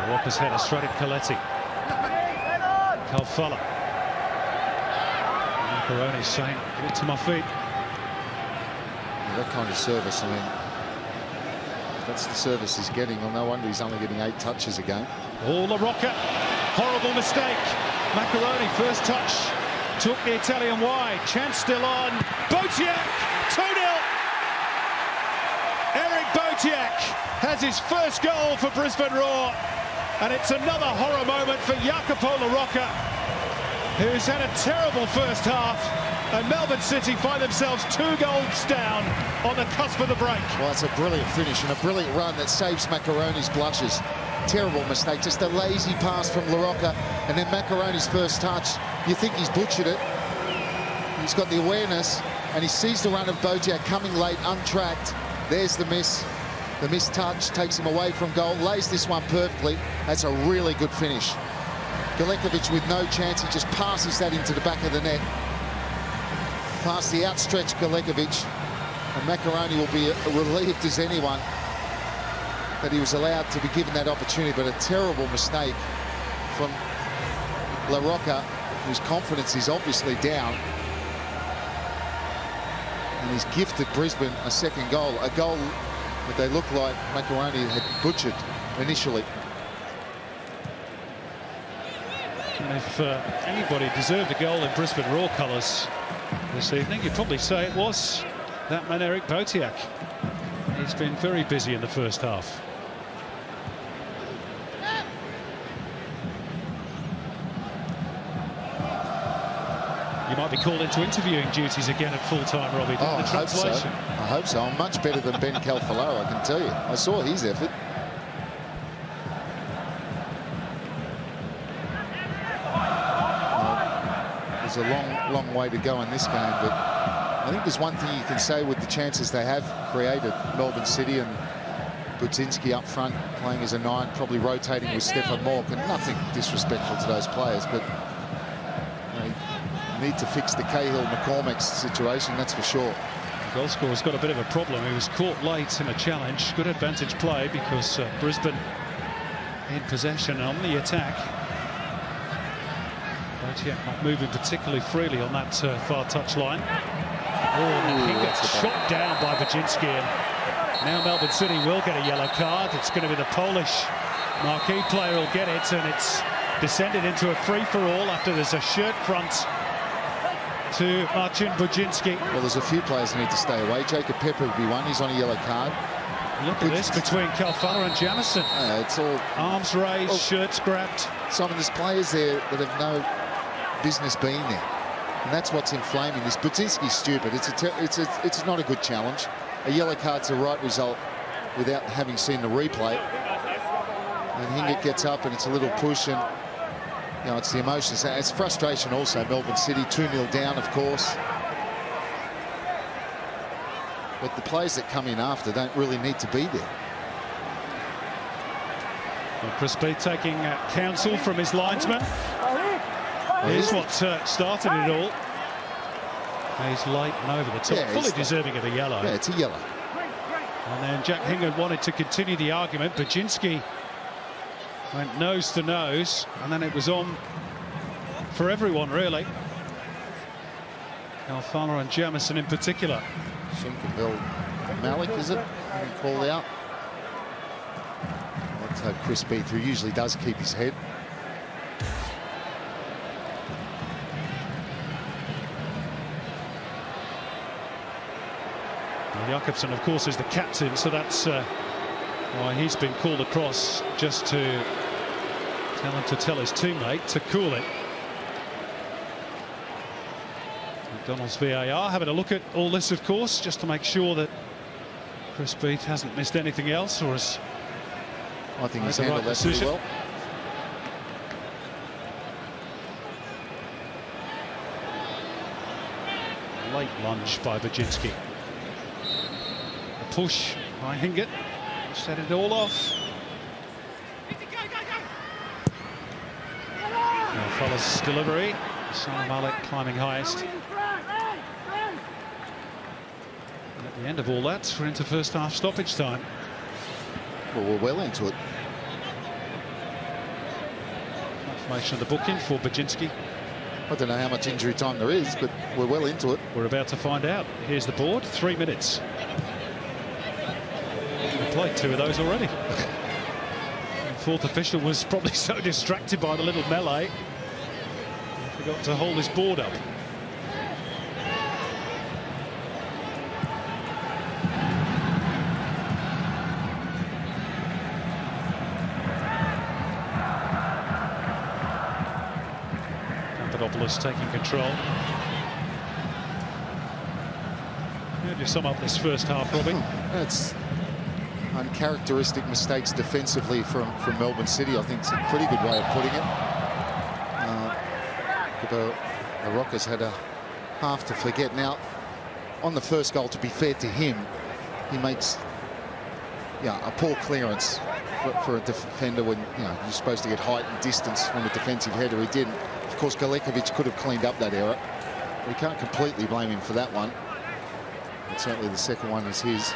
Walker's header straight at Coletti. Calfala. Macaroni's saying, "Get it to my feet." Yeah, that kind of service, I mean, if that's the service he's getting, well, no wonder he's only getting 8 touches a game. Oh, La Rocca. Horrible mistake. Macaroni, first touch. Took the Italian wide. Chance still on. Botiak, 2-0. Eric Botiak has his first goal for Brisbane Roar. And it's another horror moment for Jacopo La Rocca, who's had a terrible first half. And Melbourne City find themselves 2 goals down on the cusp of the break. Well, it's a brilliant finish and a brilliant run that saves Macaroni's blushes. Terrible mistake, just a lazy pass from La Rocca, and then Macaroni's first touch. You think he's butchered it. He's got the awareness, and he sees the run of Botiak coming late, untracked. There's the miss. The missed touch takes him away from goal, lays this one perfectly. That's a really good finish. Galekovic with no chance, he just passes that into the back of the net. Past the outstretched Galekovic, and Macaroni will be relieved as anyone that he was allowed to be given that opportunity, but a terrible mistake from La Rocca, whose confidence is obviously down. And he's gifted Brisbane a second goal, a goal that they look like Macaroni had butchered initially. And if anybody deserved a goal in Brisbane Roar colours this evening, you'd probably say it was that man, Eric Botiak. He's been very busy in the first half. You might be called into interviewing duties again at full-time, Robbie. Oh, the translation. I hope so. I'm much better than Ben Calfalo, I can tell you. I saw his effort. Well, there's a long way to go in this game, but I think there's one thing you can say with the chances they have created, Melbourne City, and Budzinski up front playing as a 9, probably rotating with Stefan Mork, and nothing disrespectful to those players, but need to fix the Cahill-McCormack situation, that's for sure. The goal scorer's got a bit of a problem. He was caught late in a challenge. Good advantage play because Brisbane in possession on the attack. Botiak not moving particularly freely on that far touch line. Oh, he gets shot down by Budzinski, and now Melbourne City will get a yellow card. It's going to be the Polish marquee player who'll get it, and it's descended into a free-for-all after there's a shirt front to Marcin Budzinski. Well, there's a few players who need to stay away. Jacob Pepper would be one. He's on a yellow card. Look at this between Calfala and Jamison. It's all arms raised, shirts grabbed. Simon, there's players there that have no business being there, and that's what's inflaming this. Budzinski's stupid. It's not a good challenge. A yellow card's the right result without having seen the replay. And Hingett gets up, and it's a little push, and you know, it's the emotions. It's frustration also. Melbourne City 2-0 down, of course. But the players that come in after don't really need to be there. Well, Chris B taking counsel from his linesman. Here's what started it all. He's late and over the top, yeah, fully deserving of a yellow. Yeah, it's a yellow. And then Jack Hingett wanted to continue the argument. Budzinski went nose to nose, and then it was on for everyone, really. Calfala and Jamison in particular. Shinkerville Malik, is it? Called out. Let's hope Chris Beath, who usually does keep his head. Well, Jakobsen, of course, is the captain, so that's why he's been called across, just to tell him to tell his teammate to cool it. McDonald's VAR having a look at all this, of course, just to make sure that Chris Beath hasn't missed anything else, or has I think he's handled that pretty well. Late lunge by Baginski. A push by Hingett. Set it all off. Follows delivery. Salah Malik climbing highest. And at the end of all that, we're into first half stoppage time. Well, we're well into it. Confirmation of the booking for Baginski. I don't know how much injury time there is, but we're well into it. We're about to find out. Here's the board, 3 minutes. We played 2 of those already. The fourth official was probably so distracted by the little melee, he forgot to hold his board up. Papadopoulos taking control. How do you sum up this first half, Robbie? That's uncharacteristic mistakes defensively from Melbourne City. I think it's a pretty good way of putting it. But the Rockers had a half to forget. Now, on the first goal, to be fair to him, he makes a poor clearance for a defender when you're supposed to get height and distance from a defensive header. He didn't. Of course, Galekovic could have cleaned up that error. We can't completely blame him for that one. But certainly the second one is his.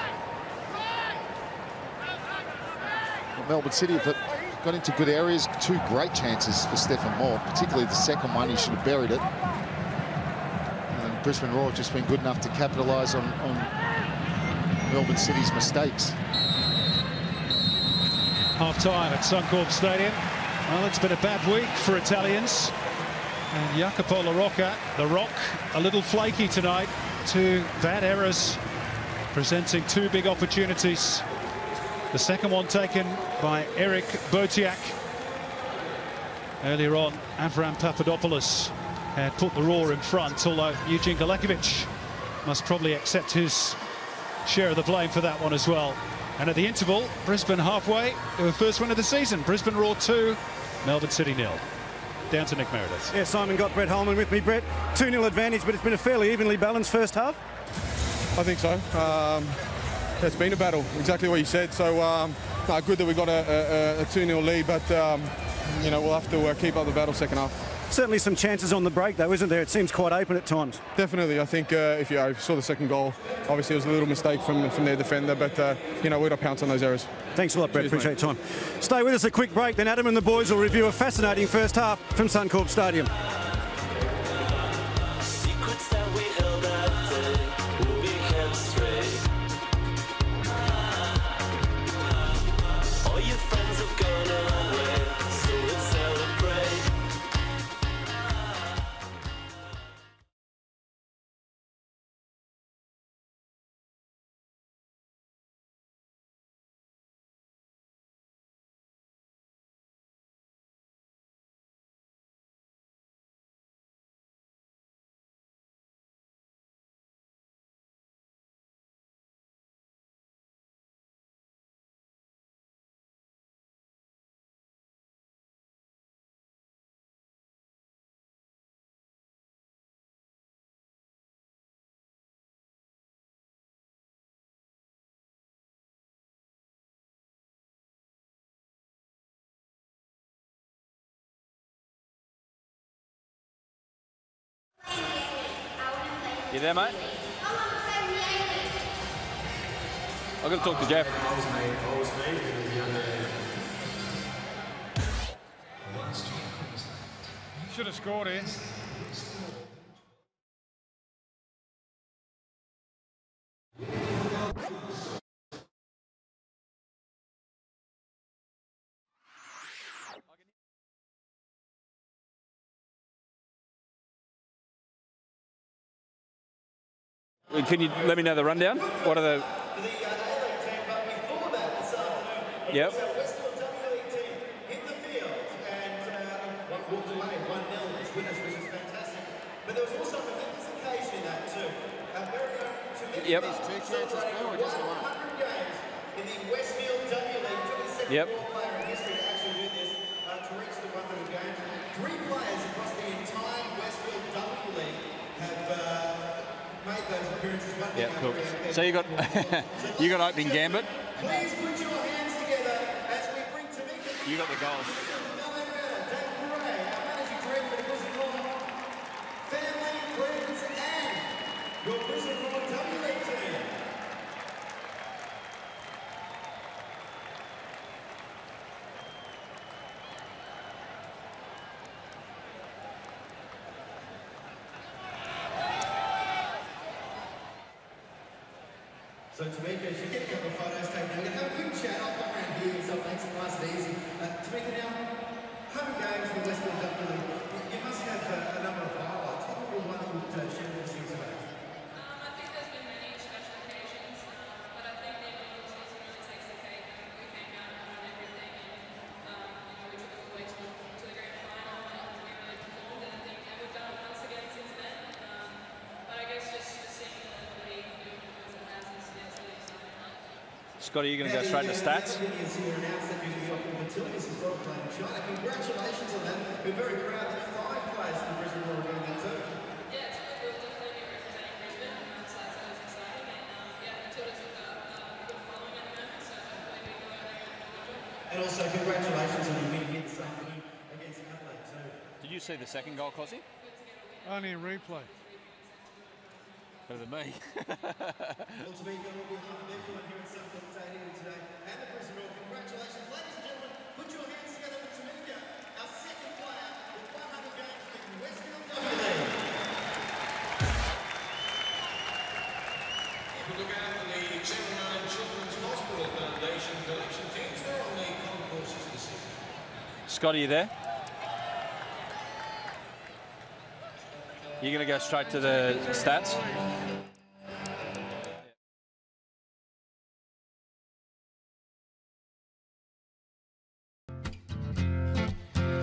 Well, Melbourne City have got into good areas. 2 great chances for Stephen Moore, particularly the second one. He should have buried it. And Brisbane Roar have just been good enough to capitalise on Melbourne City's mistakes. Half-time at Suncorp Stadium. Well, it's been a bad week for Italians. And Jacopo La Rocca, the Rock, a little flaky tonight. 2 bad errors, presenting 2 big opportunities. The second one taken by Eric Botiak. Earlier on, Avram Papadopoulos had put the Roar in front, although Eugene Galekovic must probably accept his share of the blame for that one as well. And at the interval, Brisbane halfway to the first win of the season. Brisbane Roar 2, Melbourne City 0. Down to Nick Meredith. Yeah, Simon got Brett Holman with me. Brett, 2-0 advantage, but it's been a fairly evenly balanced first half. I think so. It's been a battle, exactly what you said. So good that we got a 2-0 lead, but we'll have to keep up the battle second half. Certainly some chances on the break, though, isn't there? It seems quite open at times. Definitely. I think if you saw the second goal, obviously it was a little mistake from their defender, but we've got to pounce on those errors. Thanks a lot, Brett. Cheers, appreciate your time. Stay with us a quick break, then Adam and the boys will review a fascinating first half from Suncorp Stadium. You there, mate? I've got to talk to Jeff. Should have scored here. Can you let me know the rundown? What are the... Yep. But there was also on this occasion Yep. There's 2 chances, Bill, or just the one? In the Westfield W League, for the second Yep. player in history to actually do this, to reach the 100 games. 3 players across the entire Westfield W League have made those appearances. Yeah, cool. So you got you got opening gambit. Please put your hands together as we bring Tamika. You got the goals. Family, friends, and your Brisbane Roar W League team. So Tamika, she get a couple of photos taken. We're going to have a quick chat. I'll come around here, so it makes it nice and easy. Tamika, now, home games in the Westfield W League, you must have a number of highlights. What would be one that would share with us today? I think there's been many special occasions, but I think the individual season really takes the cake. We came out and won everything, and we took it all the way to the grand final, and we really performed, and I think we've done it once again since then. But I guess just seeing the league move as it has is really exciting. Scotty, you're going to go straight to stats. Congratulations on that. We're very proud that 5 players from Brisbane Roar are doing that too. Yeah, it's good. We'll definitely be representing Brisbane, so that's always exciting. And yeah, Matilda's got a good following at the moment, so hopefully we go out there and do a good job. And also congratulations on your win here this afternoon against Adelaide too. Did you see the second goal, Cosy? Only a replay. Better than me. Well, to be on behalf of everyone here at Suncorp Stadium today and the Brisbane Roar, congratulations. Ladies and gentlemen, put your hands together for Tamika, our second player with 100 games in the Westfield W League. If we look out for the 79 Children's Hospital Foundation collection teams, they're on the concourses this evening. Scotty, you there? You're going to go straight to the stats?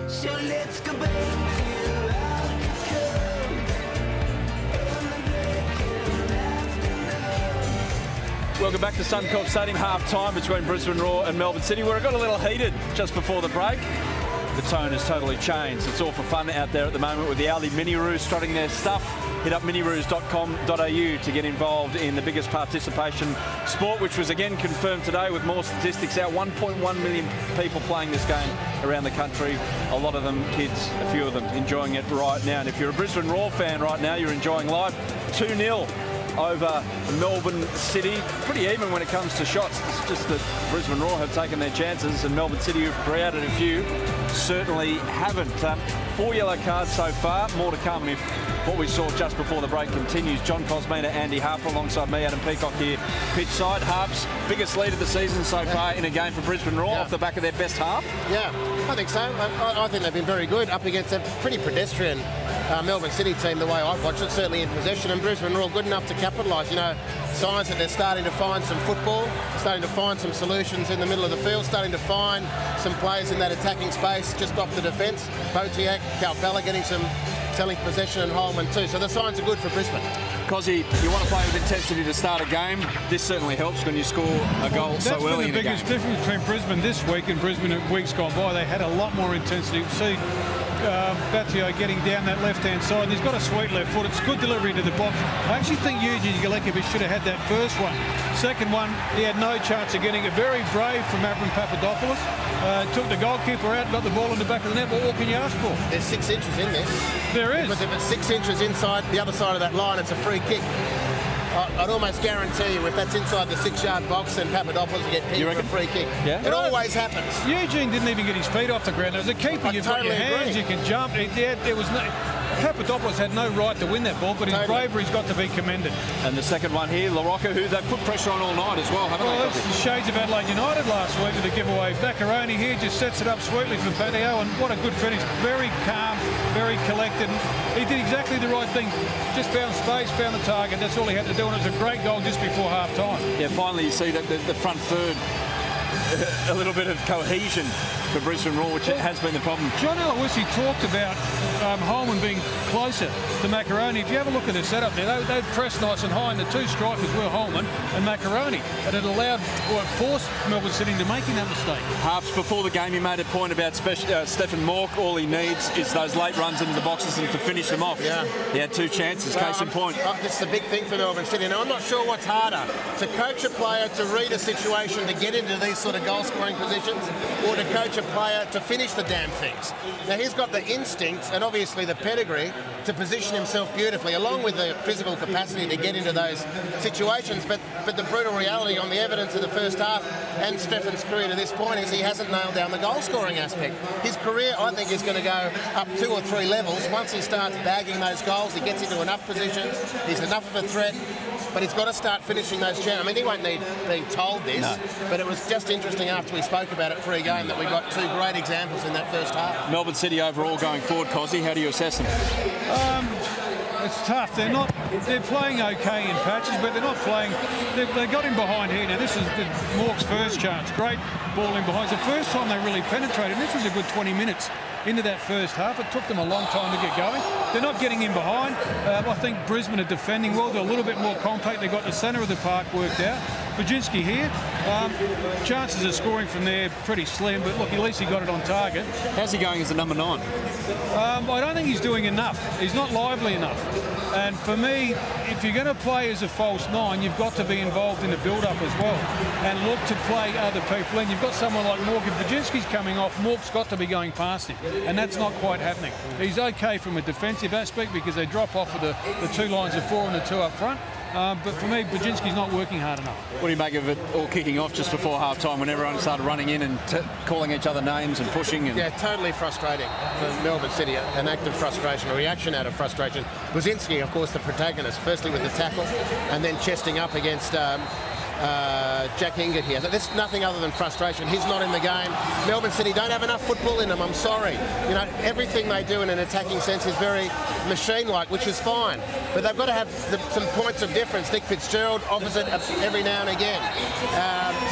So let's go back to Welcome back to Suncorp Stadium, half-time between Brisbane Roar and Melbourne City, where it got a little heated just before the break. The tone has totally changed. It's all for fun out there at the moment with the Audi Mini-Roos strutting their stuff. Hit up miniroos.com.au to get involved in the biggest participation sport, which was again confirmed today with more statistics out. 1.1 million people playing this game around the country. A lot of them kids, a few of them enjoying it right now. And if you're a Brisbane Roar fan right now, you're enjoying life. 2-0 over Melbourne City. Pretty even when it comes to shots. It's just that Brisbane Roar have taken their chances and Melbourne City, who've created a few, certainly haven't. 4 yellow cards so far. More to come if what we saw just before the break continues. John Cosmina, Andy Harper alongside me, Adam Peacock here pitch side. Harps, biggest lead of the season so far in a game for Brisbane Roar off the back of their best half. Yeah, I think so. I think they've been very good up against a pretty pedestrian Melbourne City team, the way I've watched it, certainly in possession, and Brisbane Roar good enough to capitalise. You know, signs that they're starting to find some football, starting to find some solutions in the middle of the field, starting to find some players in that attacking space just off the defence. Botiak, Calfella getting some selling possession, and Holman too. So the signs are good for Brisbane. Cosy, you want to play with intensity to start a game. This certainly helps when you score a goal so early in the game. That's been the biggest difference between Brisbane this week and Brisbane in weeks gone by. They had a lot more intensity. See Batio getting down that left-hand side, and he's got a sweet left foot. It's good delivery to the box. I actually think Eugene Galekovic should have had that first one. Second one, he had no chance of getting it. Very brave from Abram Papadopoulos. Took the goalkeeper out, got the ball in the back of the net. Well, what can you ask for? There's 6 inches in this. There is. Because if it's 6 inches inside the other side of that line, it's a free kick. I'd almost guarantee you if that's inside the 6-yard box, then Papadopoulos will get picked for a free kick. Yeah? It always happens. Eugene didn't even get his feet off the ground. As a keeper, you've got your hands, you can jump. There was no... Papadopoulos had no right to win that ball, but his bravery's got to be commended. And the second one here, LaRocca, who they've put pressure on all night as well, haven't they? Well, that's the shades of Adelaide United last week with the giveaway. Baccaroni here just sets it up sweetly for Batio, and what a good finish. Very calm, very collected. He did exactly the right thing. Just found space, found the target. That's all he had to do, and it was a great goal just before half-time. Yeah, finally you see that the front third, a little bit of cohesion for Brisbane Roar, which has been the problem. John Aloisi talked about Holman being closer to Macaroni. If you have a look at the setup there, they'd press nice and high, and the two strikers were Holman and Macaroni. And it allowed, or it forced Melbourne City into making that mistake. Harps, before the game, you made a point about Stephen Mork. All he needs is those late runs into the boxes and to finish them off. Yeah. He had 2 chances, case in point. This is a big thing for Melbourne City. Now, I'm not sure what's harder, to coach a player to read a situation to get into these sort of goal-scoring positions, or to coach a player to finish the damn things. Now, he's got the instinct and obviously the pedigree to position himself beautifully, along with the physical capacity to get into those situations. But the brutal reality on the evidence of the first half and Stephen's career to this point is he hasn't nailed down the goal-scoring aspect. His career, I think, is going to go up 2 or 3 levels. Once he starts bagging those goals, he gets into enough positions, he's enough of a threat, but he's got to start finishing those chances. I mean, he won't need being told this, but it was just interesting after we spoke about it pre-game that we got 2 great examples in that first half. Melbourne City overall going forward, Cozzy, how do you assess them? It's tough. They're playing okay in patches, but they're not playing. They got him behind here. Now, this is Mork's first chance. Great ball in behind. It's the first time they really penetrated. This was a good 20 minutes into that first half. It took them a long time to get going. They're not getting in behind. I think Brisbane are defending well. They're a little bit more compact. They got the centre of the park worked out. Bajinski here. Chances of scoring from there pretty slim, but look, at least he got it on target. How's he going as a number 9? I don't think he's doing enough. He's not lively enough. And for me, if you're going to play as a false 9, you've got to be involved in the build-up as well and look to play other people. And you've got someone like Mork. If Bajinski's coming off, Mork's got to be going past him. And that's not quite happening. He's okay from a defensive aspect because they drop off of the 2 lines of 4 and the 2 up front. But for me, Bajinski's not working hard enough. What do you make of it all kicking off just before half-time when everyone started running in and calling each other names and pushing? And... Yeah, totally frustrating for Melbourne City. An act of frustration, a reaction out of frustration. Bajinski, of course, the protagonist, firstly with the tackle and then chesting up against Jack Ingott here. So there's nothing other than frustration. He's not in the game. Melbourne City don't have enough football in them, I'm sorry. You know, everything they do in an attacking sense is very machine-like, which is fine. But they've got to have some points of difference. Nick Fitzgerald offers it every now and again.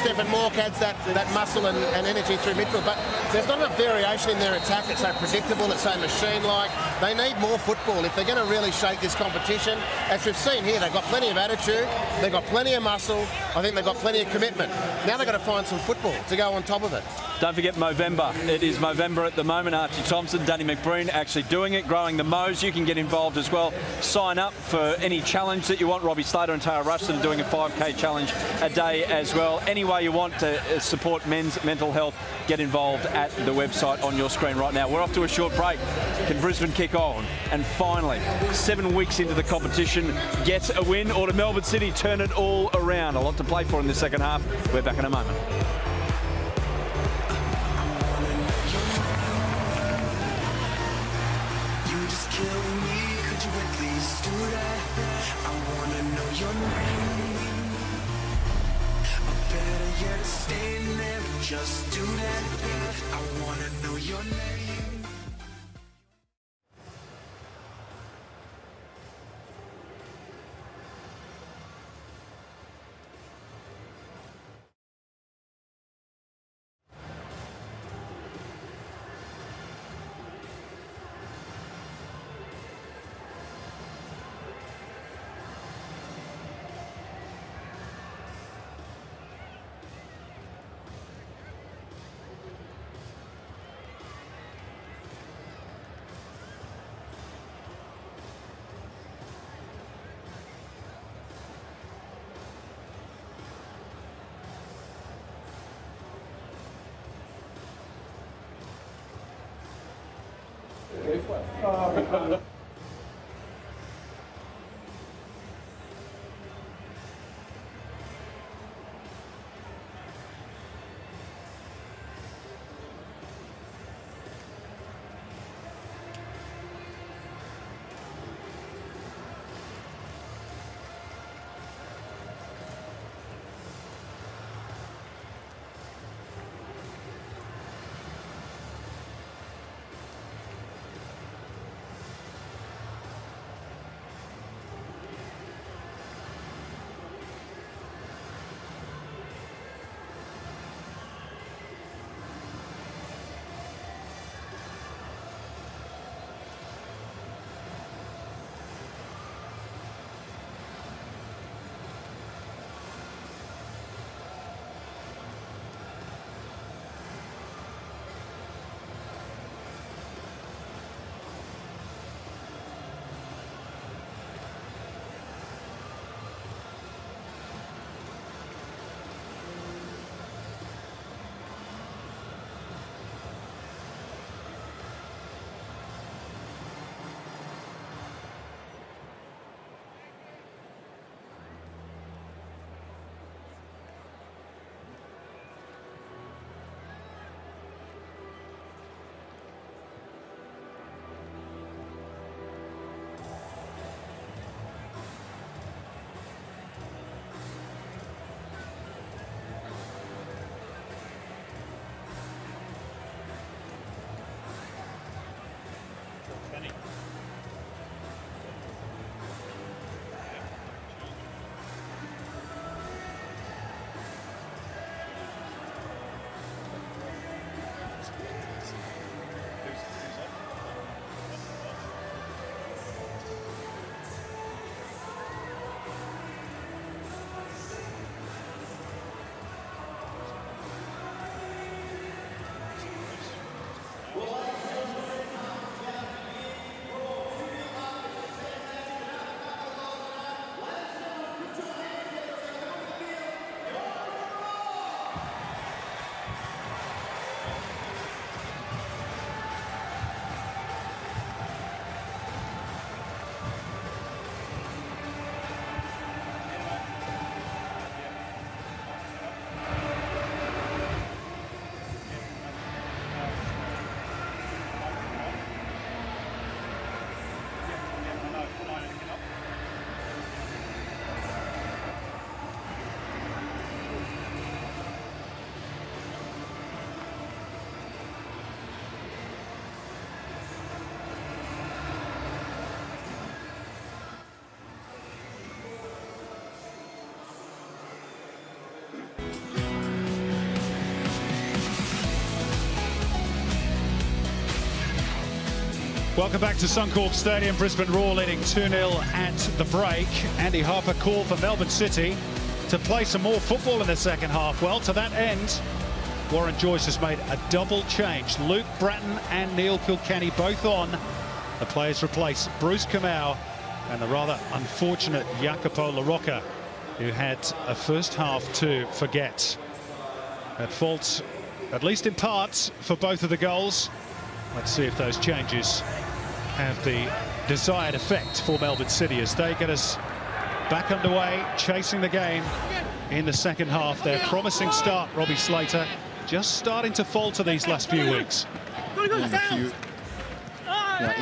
Stephen Mork adds that muscle and energy through midfield. But there's not enough variation in their attack. It's so predictable, it's so machine-like. They need more football if they're going to really shake this competition. As we've seen here, they've got plenty of attitude, they've got plenty of muscle, I think they've got plenty of commitment. Now they've got to find some football to go on top of it. Don't forget Movember. It is Movember at the moment. Archie Thompson, Danny McBreen actually doing it, growing the mows. You can get involved as well. Sign up for any challenge that you want. Robbie Slater and Tara Rushton are doing a 5K challenge a day as well. Any way you want to support men's mental health, get involved at the website on your screen right now. We're off to a short break. Can Brisbane kick on? And finally, 7 weeks into the competition, get a win, or to Melbourne City turn it all around? A lot to play for in the second half. We're back in a moment. Just do that. I wanna know your name. Welcome back to Suncorp Stadium. Brisbane Roar leading 2-0 at the break. Andy Harper called for Melbourne City to play some more football in the second half. Well, to that end, Warren Joyce has made a double change. Luke Bratton and Neil Kilkenny both on. The players replace Bruce Kamau and the rather unfortunate Jacopo LaRocca, who had a first half to forget. At fault, at least in part, for both of the goals. Let's see if those changes have the desired effect for Melbourne City as they get us back underway, chasing the game in the second half. Their promising start, Robbie Slater, just starting to falter these last few weeks. And a few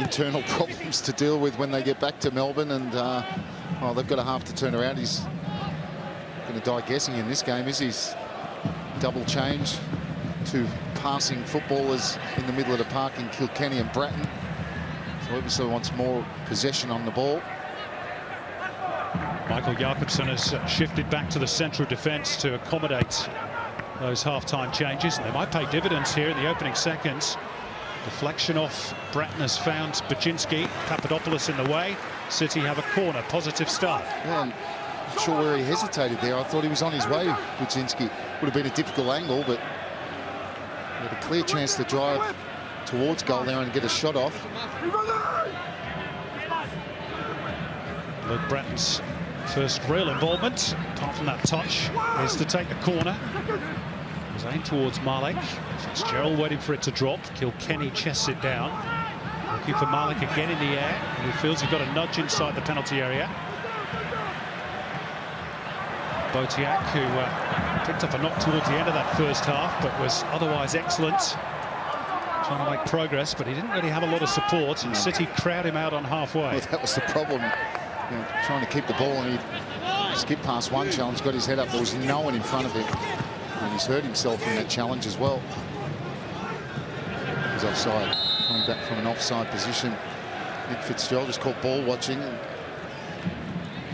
internal problems to deal with when they get back to Melbourne, and well, they've got a half to turn around. He's going to die guessing in this game. Is his double change? Two passing footballers in the middle of the park in Kilkenny and Bratton. So obviously wants more possession on the ball. Michael Jakobsen has shifted back to the central defence to accommodate those half-time changes. And they might pay dividends here in the opening seconds. Deflection off Bratton has found Baczynski. Papadopoulos in the way. City have a corner. Positive start. Yeah, I'm not sure where he hesitated there. I thought he was on his way, Baczynski. Would have been a difficult angle, but he had a clear chance to drive towards goal there and get a shot off. Luke Bratton's first real involvement, apart from that touch, is to take the corner. It was aimed towards Malik. Fitzgerald waiting for it to drop. Kilkenny chests it down. Looking for Malik again in the air, and he feels he's got a nudge inside the penalty area. Botiak, who picked up a knock towards the end of that first half, but was otherwise excellent. Trying to make progress, but he didn't really have a lot of support, and City crowd him out on halfway. Well, that was the problem. You know, trying to keep the ball, and he skipped past one challenge, got his head up. There was no one in front of him, and he's hurt himself in that challenge as well. He's offside, coming back from an offside position. Nick Fitzgerald just caught ball watching, and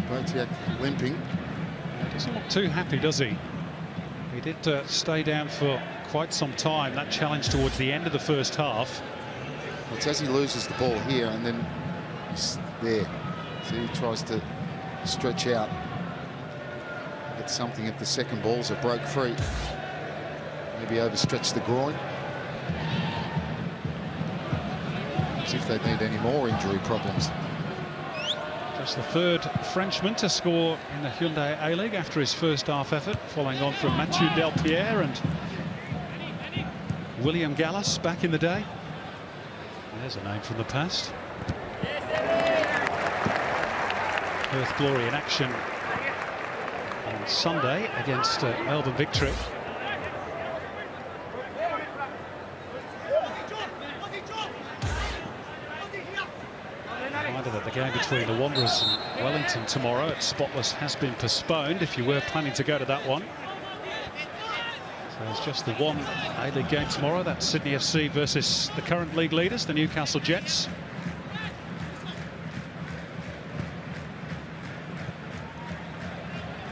Botiak limping. Doesn't look too happy, does he? He did stay down for quite some time. That challenge towards the end of the first half. It's as he loses the ball here, and then he's there. So he tries to stretch out, get something if the second balls are broke free. Maybe overstretch the groin. See if they need any more injury problems. Just the third Frenchman to score in the Hyundai A-League after his first half effort, following on from Mathieu Delpierre and William Gallas back in the day. There's a name from the past. Perth Glory in action on Sunday against Melbourne Victory. Reminder that the game between the Wanderers and Wellington tomorrow at Spotless has been postponed if you were planning to go to that one. So it's just the one A-League game tomorrow. That's Sydney FC versus the current league leaders, the Newcastle Jets.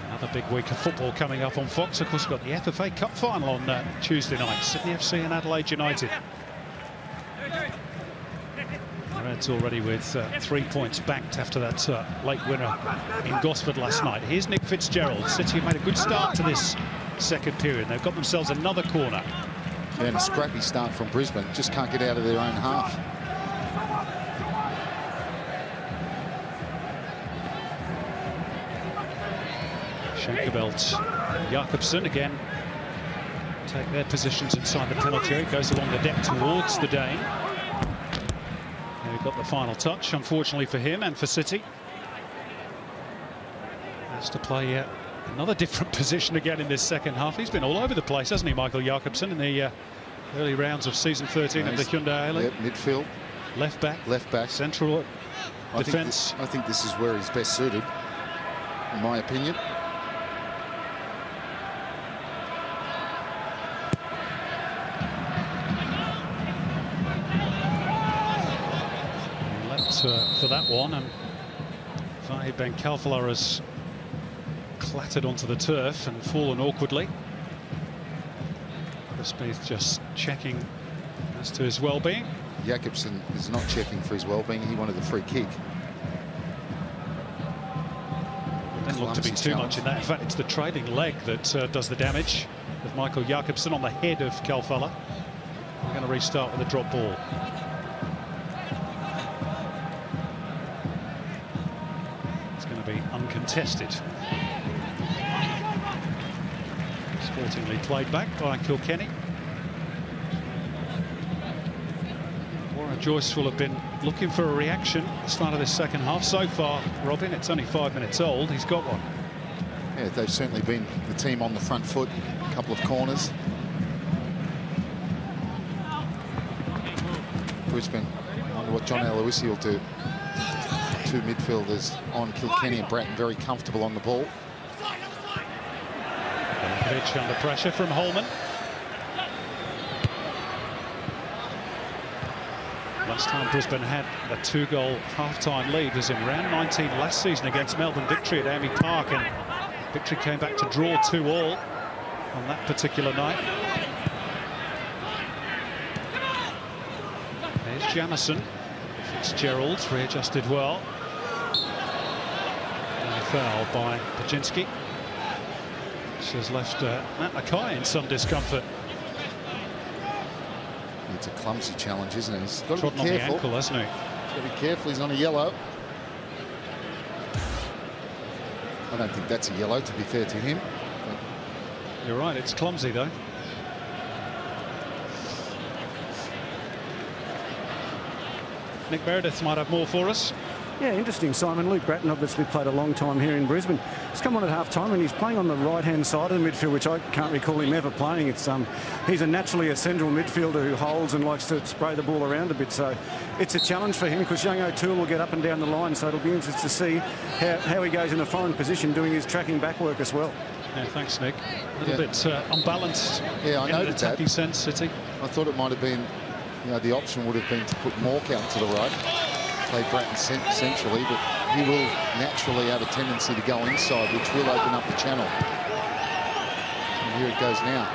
Another big week of football coming up on Fox. Of course, we've got the FFA Cup final on Tuesday night. Sydney FC and Adelaide United. The Reds already with 3 points backed after that late winner in Gosford last night. Here's Nick Fitzgerald. City made a good start to this second period. They've got themselves another corner. Yeah, and a scrappy start from Brisbane. Just can't get out of their own half. Schenkeveld, Jakobsen again take their positions inside the penalty area. Goes along the deck towards the Dane. He got the final touch, unfortunately for him and for City. Has to play another different position again in this second half. He's been all over the place, hasn't he, Michael Jakobsen, in the early rounds of season 13 of the Hyundai A-League. Yep, midfield. Left back. Left back. Central defence. I think this is where he's best suited, in my opinion. For that one, and Fahid Ben Kalfala has clattered onto the turf and fallen awkwardly. Smith just checking as to his well-being. Jakobsen is not checking for his well-being. He wanted the free kick. Didn't look to be too much in that. In fact, it's the trailing leg that does the damage with Michael Jakobsen on the head of Kalfala. We're going to restart with a drop ball. It's going to be uncontested. Sportingly played back by Kilkenny. Joyce will have been looking for a reaction at the start of this second half. So far, Robin, it's only 5 minutes old. He's got one. Yeah, they've certainly been the team on the front foot. A couple of corners. Brisbane, I wonder what John Aloisi will do. Two midfielders on Kilkenny and Bratton very comfortable on the ball. Pitch under pressure from Holman. Last time Brisbane had a 2-goal half-time lead was in round 19 last season against Melbourne Victory at AAMI Park, and Victory came back to draw 2-all on that particular night. There's Jamison. Fitzgerald readjusted well. And a foul by Pajinski, which has left Matt Mackay in some discomfort. It's a clumsy challenge, isn't it? He's got to Trodden be careful. on the ankle, hasn't he? He's got to be careful. He's on a yellow. I don't think that's a yellow, to be fair to him. But you're right, it's clumsy, though. Nick Meredith might have more for us. Yeah, interesting, Simon. Luke Bratton obviously played a long time here in Brisbane. He's come on at half-time and he's playing on the right-hand side of the midfield, which I can't recall him ever playing. It's he's naturally a central midfielder who holds and likes to spray the ball around a bit. So it's a challenge for him because young O'Toole will get up and down the line. So it'll be interesting to see how he goes in a foreign position doing his tracking back work as well. Yeah, thanks, Nick. A little bit unbalanced. Yeah, I noted in an attacking sense, City. I thought it might have been, you know, the option would have been to put Mork out to the right. Play Bratton centrally, but he will naturally have a tendency to go inside, which will open up the channel. And here it goes now.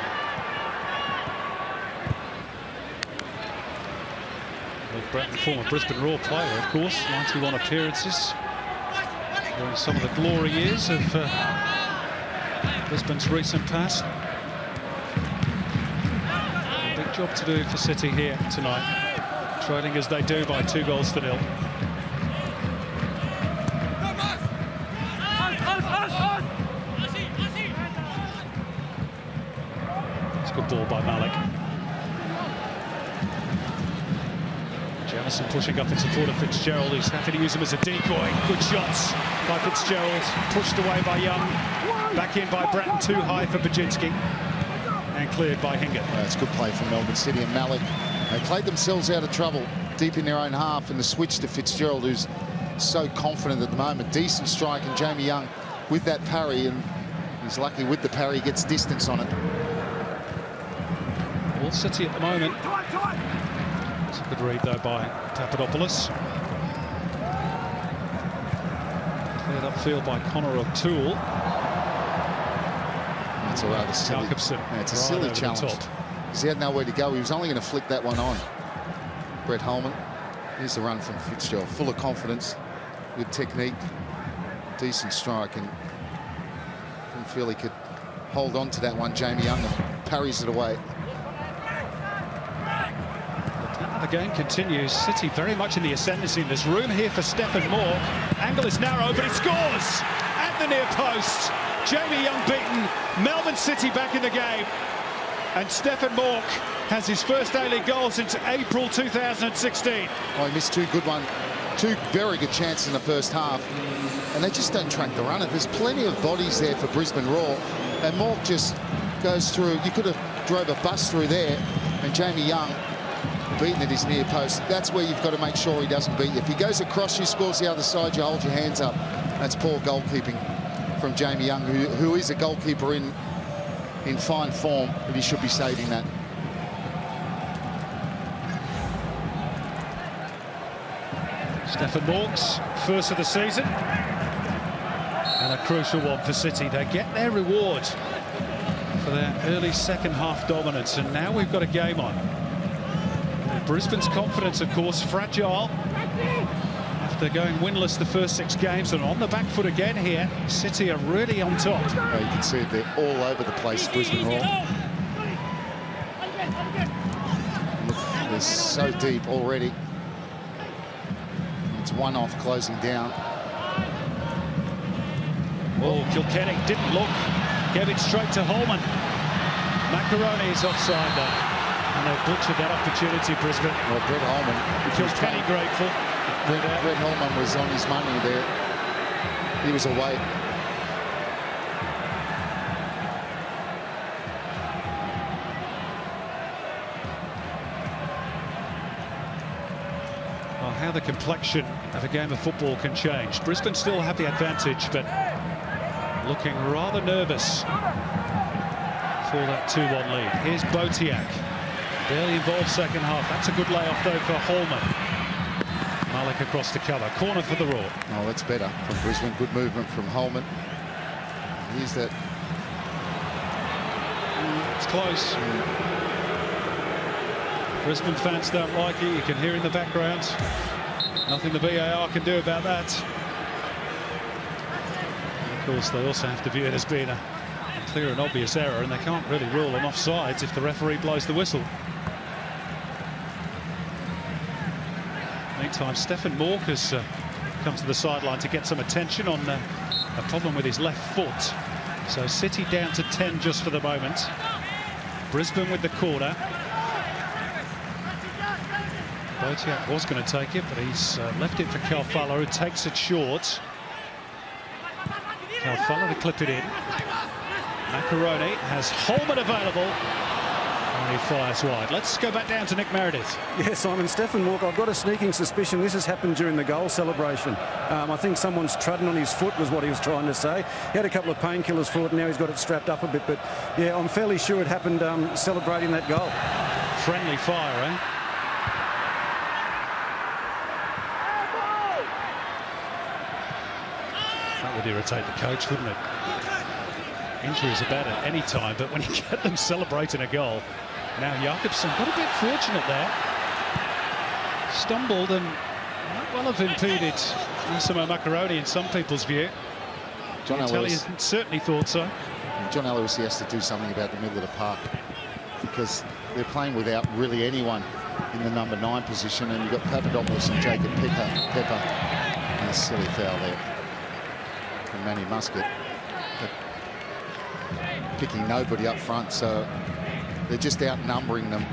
Luke Bratton, former Brisbane Roar player, of course, 91 appearances during some of the glory years of Brisbane's recent past. A big job to do for City here tonight, trailing as they do by 2-0. It's a good ball by Malik. Jamison pushing up in support of Fitzgerald. He's happy to use him as a decoy. Good shots by Fitzgerald. Pushed away by Young. Back in by Bratton. Too high for Pajinski. And cleared by Hingett. It's good play from Melbourne City and Malik. They played themselves out of trouble deep in their own half, and the switch to Fitzgerald, who's so confident at the moment. Decent strike, and Jamie Young with that parry, and he's lucky with the parry, he gets distance on it. All City at the moment. It's a good read, though, by Papadopoulos. Cleared upfield by Connor O'Toole. It's a rather silly, it's a silly challenge. Because he had nowhere to go. He was only going to flick that one on. Brett Holman. Here's the run from Fitzgerald. Full of confidence, good technique, decent strike, and didn't feel he could hold on to that one. Jamie Young parries it away. The game continues. City very much in the ascendancy. There's room here for Stephen Moore. Angle is narrow, but he scores at the near post. Jamie Young beaten. Melbourne City back in the game. And Stephen Mork has his first A-League goal since April 2016. Oh, he missed two very good chances in the first half. And they just don't track the runner. There's plenty of bodies there for Brisbane Roar. And Mork just goes through. You could have drove a bus through there. And Jamie Young beaten at his near post. That's where you've got to make sure he doesn't beat you. If he goes across you, scores the other side, you hold your hands up. That's poor goalkeeping from Jamie Young, who is a goalkeeper in fine form, but he should be saving that. Stephen Mork's first of the season, and a crucial one for City. They get their reward for their early second half dominance, and now we've got a game on. Brisbane's confidence, of course, fragile. After going winless the first 6 games and on the back foot again here, City are really on top. Oh, you can see it, they're all over the place, Brisbane Roar. Look, they're so deep already. It's one off closing down. Oh, Kilkenny didn't look. Gave it straight to Holman. Macaroni is offside there. And they butchered that opportunity, Brisbane. Well, Brett Holman. Kilkenny grateful. Brett Holman was on his money there. He was away. Well, how the complexion of a game of football can change. Brisbane still have the advantage, but looking rather nervous for that 2-1 lead. Here's Botiak. Barely involved second half. That's a good layoff, though, for Holman. Malik across the cover. Corner for the Roar. Oh, that's better from Brisbane. Good movement from Holman. Here's that. It's close. Brisbane fans don't like it. You can hear in the background. Nothing the VAR can do about that. And of course, they also have to view it as being a clear and obvious error, and they can't really rule an offsides if the referee blows the whistle. Meantime, Stefan Mork has come to the sideline to get some attention on a problem with his left foot. So City down to 10 just for the moment. Brisbane with the corner. Botiak was going to take it, but he's left it for Calfalla, who takes it short. Calfalla to clip it in. Macaroni has Holman available. And he fires wide. Let's go back down to Nick Meredith. Yeah, Simon, Stefan Walker, I've got a sneaking suspicion this has happened during the goal celebration. I think someone's trodden on his foot was what he was trying to say. He had a couple of painkillers for it, and now he's got it strapped up a bit. But, yeah, I'm fairly sure it happened celebrating that goal. Friendly fire, eh? That would irritate the coach, wouldn't it? Injuries are bad at any time, but when you get them celebrating a goal. Now Jakobsen got a bit fortunate there. Stumbled and might well have impeded Massimo Macaroni in some people's view. John Ellis certainly thought so. John Ellis has to do something about the middle of the park, because they're playing without really anyone in the number 9 position, and you've got Papadopoulos and Jacob Pepper. And a silly foul there from Manny Muscat. Picking nobody up front, so they're just outnumbering them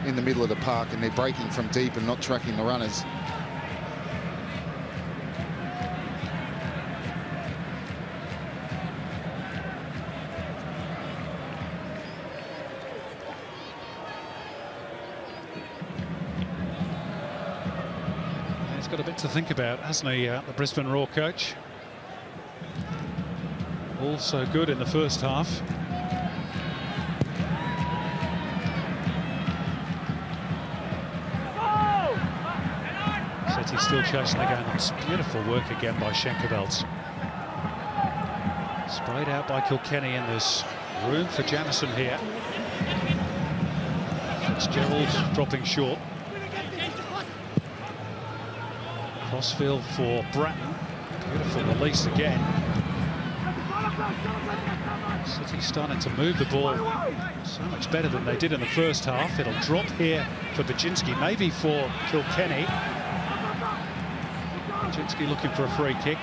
in the middle of the park, and they're breaking from deep and not tracking the runners. He's got a bit to think about, hasn't he, the Brisbane Roar coach? Also good in the first half. City still chasing the game. It's beautiful work again by Schenkeveld. Sprayed out by Kilkenny, and there's room for Jamison here. Fitzgerald dropping short. Crossfield for Bratton. Beautiful release again. City starting to move the ball so much better than they did in the first half. It'll drop here for Baczynski, maybe for Kilkenny. Baczynski looking for a free kick.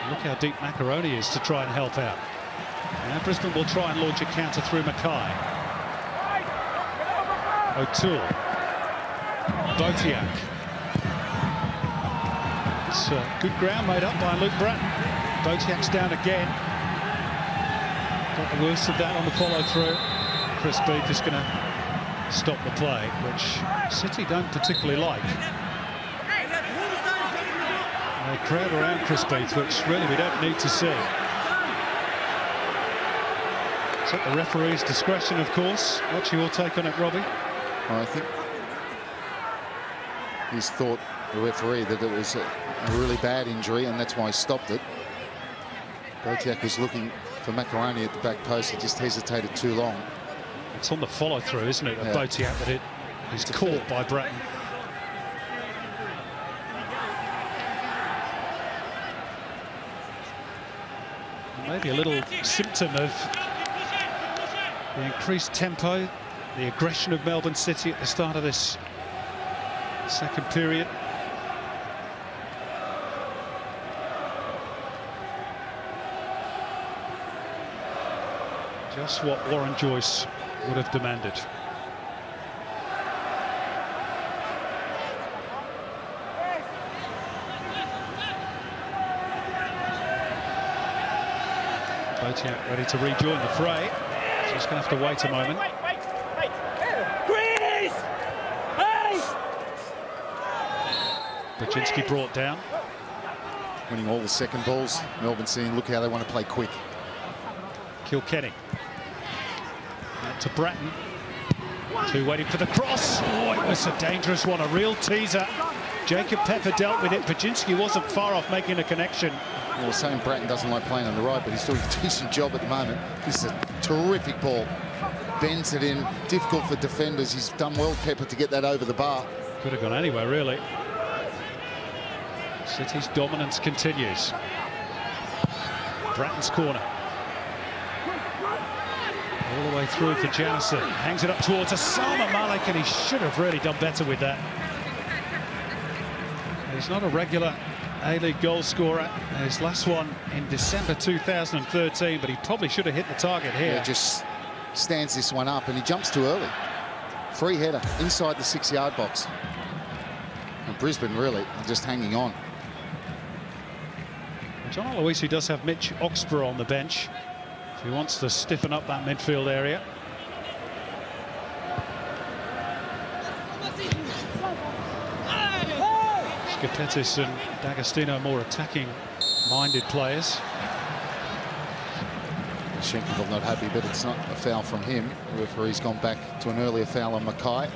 Look how deep Macaroni is to try and help out. Now Brisbane will try and launch a counter through Mackay. O'Toole. Botiak. It's good ground made up by Luke Bratton. Botiak's down again. Got the worst of that on the follow-through. Chris Beath is going to stop the play, which City don't particularly like. A crowd around Chris Beath, which really we don't need to see. It's at the referee's discretion, of course. What's your take on it, Robbie? Well, I think he's thought, the referee, that it was a really bad injury, and that's why he stopped it. Botiak was looking for Macaroni at the back post. He just hesitated too long. It's on the follow-through, isn't it, of Botiak, that it He's caught by Bratton. Maybe a little symptom of the increased tempo, the aggression of Melbourne City at the start of this second period. Just what Warren Joyce would have demanded. Botiak ready to rejoin the fray. Just going to have to wait a moment. Brzezinski brought down. Winning all the second balls. Melbourne City, look how they want to play quick. Kilkenny. Out to Bratton. Two waiting for the cross. Oh, it was a dangerous one, a real teaser. Jacob Pepper dealt with it. Brzezinski wasn't far off making a connection. Well, saying Bratton doesn't like playing on the right, but he's doing a decent job at the moment. This is a terrific ball. Bends it in. Difficult for defenders. He's done well, Pepper, to get that over the bar. Could have gone anywhere, really. City's dominance continues. Bratton's corner. All the way through for Jamison. Hangs it up towards Osama Malik, and he should have really done better with that. He's not a regular A-League goal scorer. His last one in December 2013, but he probably should have hit the target here. Yeah, just stands this one up, and he jumps too early. Free header inside the 6-yard box. And Brisbane really just hanging on. John Aloisi does have Mitch Oxborough on the bench. He wants to stiffen up that midfield area. Skapetis and D'Agostino more attacking-minded players. Schenkeveld not happy, but it's not a foul from him. The referee's gone back to an earlier foul on Mackay.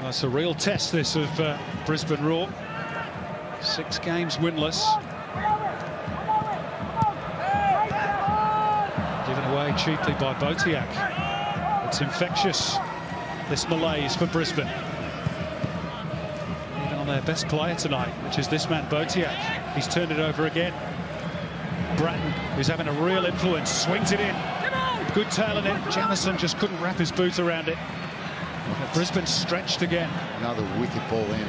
It's a real test, this, of Brisbane Roar. 6 games winless. Given away cheaply by Botiak. It's infectious, this malaise for Brisbane. Even on their best player tonight, which is this man Botiak. He's turned it over again. Bratton, who's having a real influence, swings it in. Good tail in it. Jamison just couldn't wrap his boot around it. Brisbane stretched again. Another wicked ball in.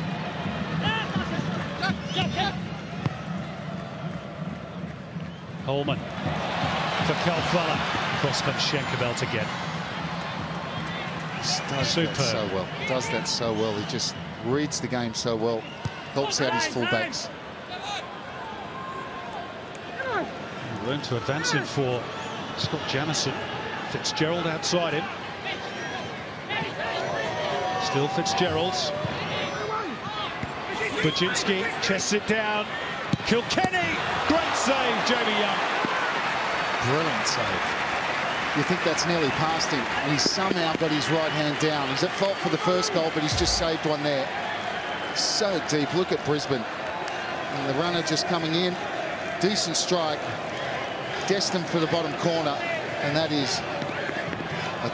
Holman for Calfella. Cross comes Schenkeveld again. Does that so well. Does that so well. He just reads the game so well. Helps out his fullbacks. He learned to advance in for Scott Jamison. Fitzgerald outside him. Still Fitzgerald. Brzezinski chests it down. Kilkenny, great save, Jamie Young. Brilliant save. You think that's nearly past him, and he's somehow got his right hand down. He's at fault for the first goal, but he's just saved one there. So deep. Look at Brisbane. And the runner just coming in. Decent strike. Destined for the bottom corner, and that is a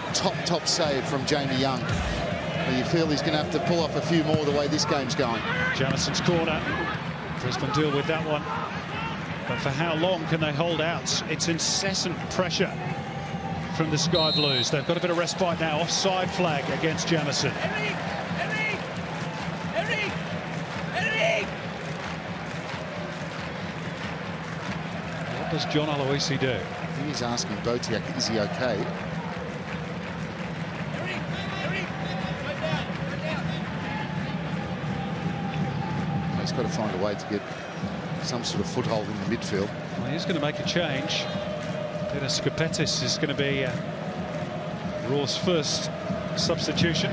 top save from Jamie Young. You feel he's going to have to pull off a few more the way this game's going. Jamison's corner. Brisbane deal with that one. But for how long can they hold out? It's incessant pressure from the Sky Blues. They've got a bit of respite now. Offside flag against Jamison. What does John Aloisi do? I think he's asking Botiak, is he okay? He's got to find a way to get some sort of foothold in the midfield. Well, he's going to make a change. Peter Skapetis is going to be Raw's first substitution.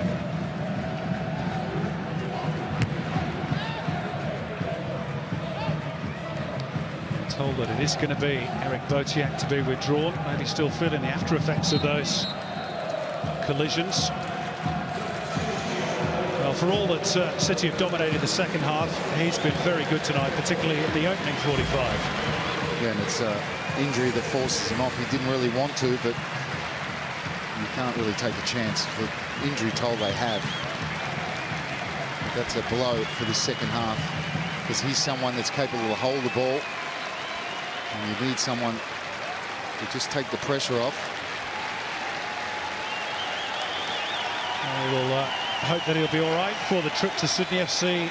I'm told that it is going to be Eric Botiak to be withdrawn. Maybe still feeling the after effects of those collisions. Well, for all that City have dominated the second half, he's been very good tonight, particularly in the opening 45. Yeah, and it's an injury that forces him off. He didn't really want to, but you can't really take a chance. The injury toll they have, that's a blow for the second half, because he's someone that's capable to hold the ball, and you need someone to just take the pressure off. We will hope that he'll be all right for the trip to Sydney FC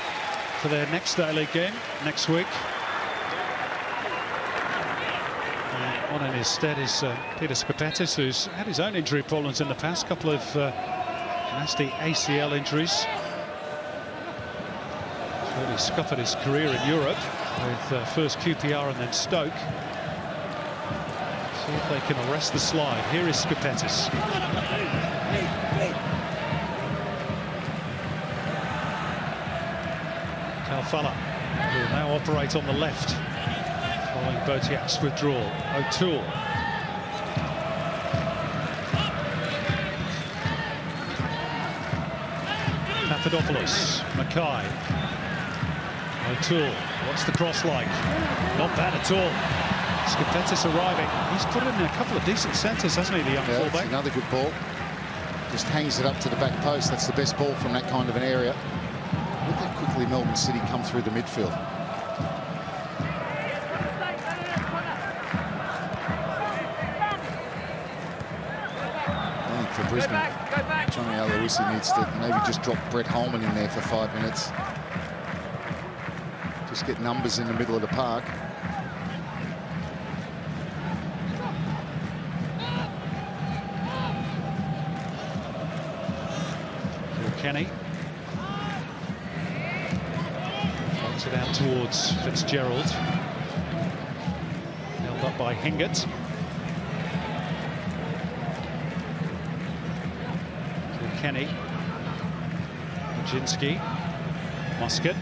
for their next A-League game next week. On in his stead is Peter Skapetis, who's had his own injury problems in the past, couple of nasty ACL injuries. He's really scuppered his career in Europe with first QPR and then Stoke. See if they can arrest the slide. Here is Skapetis. Kalfala will now operate on the left following Botiak's withdrawal. O'Toole. Papadopoulos. Mackay. O'Toole. What's the cross like? Not bad at all. Skapetis arriving. He's put in a couple of decent centres, hasn't he, the young fullback? Another good ball. Just hangs it up to the back post. That's the best ball from that kind of an area. Look how quickly Melbourne City come through the midfield. I think for Brisbane, Johnny Aloisi needs to maybe just drop Brett Holman in there for 5 minutes. Just get numbers in the middle of the park. Kenny. Knocks it out towards Fitzgerald. Held up by Hingett. Kenny. Majinski. Muscat.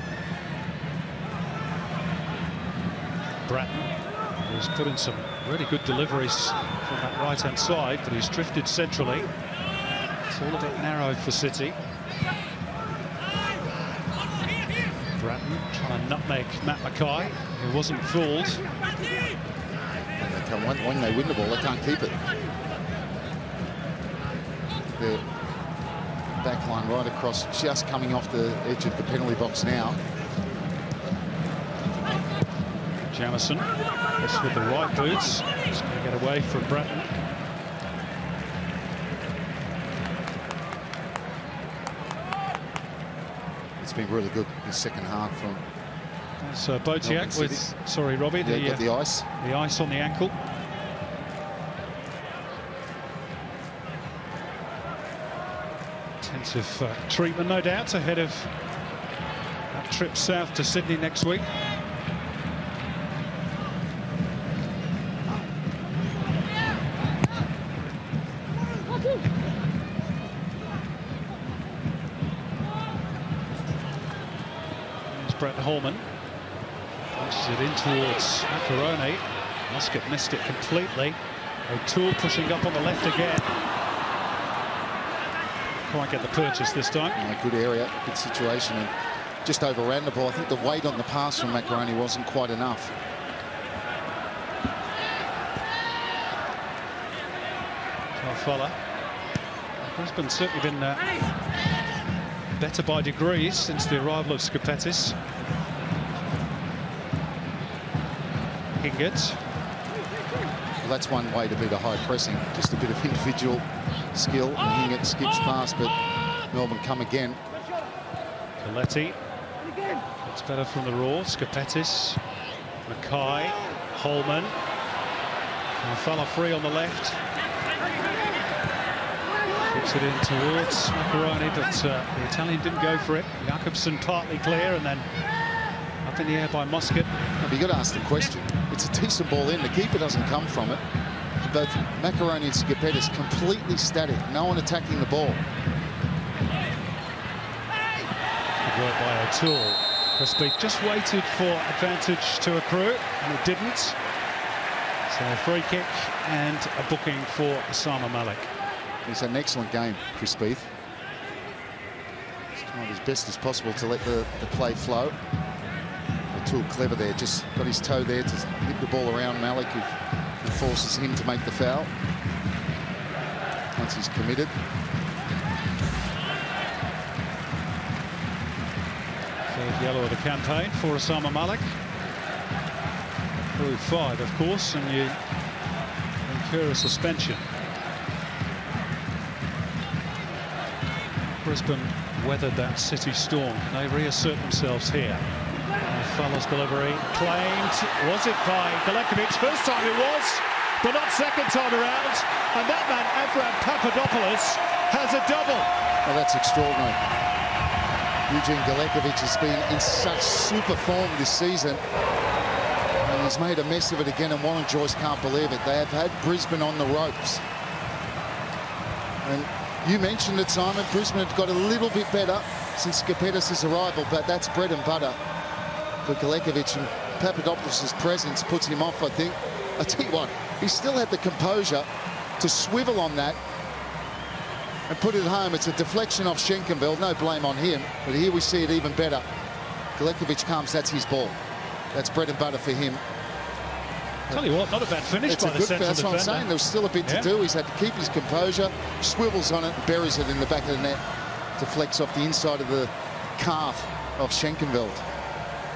Bratton, who's put in some really good deliveries from that right-hand side, but he's drifted centrally. It's all a bit narrow for City. Bratton trying to nutmeg Matt Mackay, who wasn't fooled. When they win the ball, they can't keep it. The back line right across, just coming off the edge of the penalty box now. Jamison, this with the right boots. Just going to get away from Bratton. It's been really good in the second half from Botiak with, sorry Robbie, got the ice. The ice on the ankle. Intensive treatment, no doubt, ahead of that trip south to Sydney next week. Brett Holman pushes it in towards Macaroni. Muscat missed it completely. O'Toole pushing up on the left again. Can't get the purchase this time. Yeah, good area, good situation, and just overran the ball. I think the weight on the pass from Macaroni wasn't quite enough. Kalfala. Brisbane's certainly been better by degrees since the arrival of Skapetis. Hingett. Well, that's one way to beat a high pressing, just a bit of individual skill. And Hingett skips past, but Melbourne come again. Coletti. It's better from the raw. Skapetis. Mackay. Holman. Kalfala free on the left. Puts it in towards Macaroni, but the Italian didn't go for it. Jakobsen partly clear and then up in the air by Muscat. But you've got to ask the question. It's a decent ball in. The keeper doesn't come from it. Both Macaroni and Skapetis completely static. No one attacking the ball. Good work by O'Toole. Crispy just waited for advantage to accrue, and it didn't. So a free kick and a booking for Osama Malik. It's an excellent game, Chris Beath. He's trying his best as possible to let the play flow. Too clever there, just got his toe there to hit the ball around Malik, who forces him to make the foul once he's committed. Third yellow of the campaign for Osama Malik. Blue 5, of course, and you incur a suspension. Brisbane weathered that City storm. They reassert themselves here. Fala's delivery claimed, was it by Galekovic? First time it was, but not second time around. And that man, Avram Papadopoulos, has a double. Oh, that's extraordinary. Eugene Galekovic has been in such super form this season. And he's made a mess of it again, and Warren Joyce can't believe it. They have had Brisbane on the ropes. And you mentioned it, Simon. Brisbane had got a little bit better since Skapetis' arrival, but that's bread and butter for Galekovic, and Papadopoulos' presence puts him off, I think. I tell you what, he still had the composure to swivel on that and put it home. It's a deflection off Schenkenveld, no blame on him, but here we see it even better. Galekovic comes, that's his ball. That's bread and butter for him. Tell you what, not a bad finish by the central defender. That's what I'm saying, there was still a bit to do. He's had to keep his composure, swivels on it, and buries it in the back of the net. Deflects off the inside of the calf of Schenkenveld.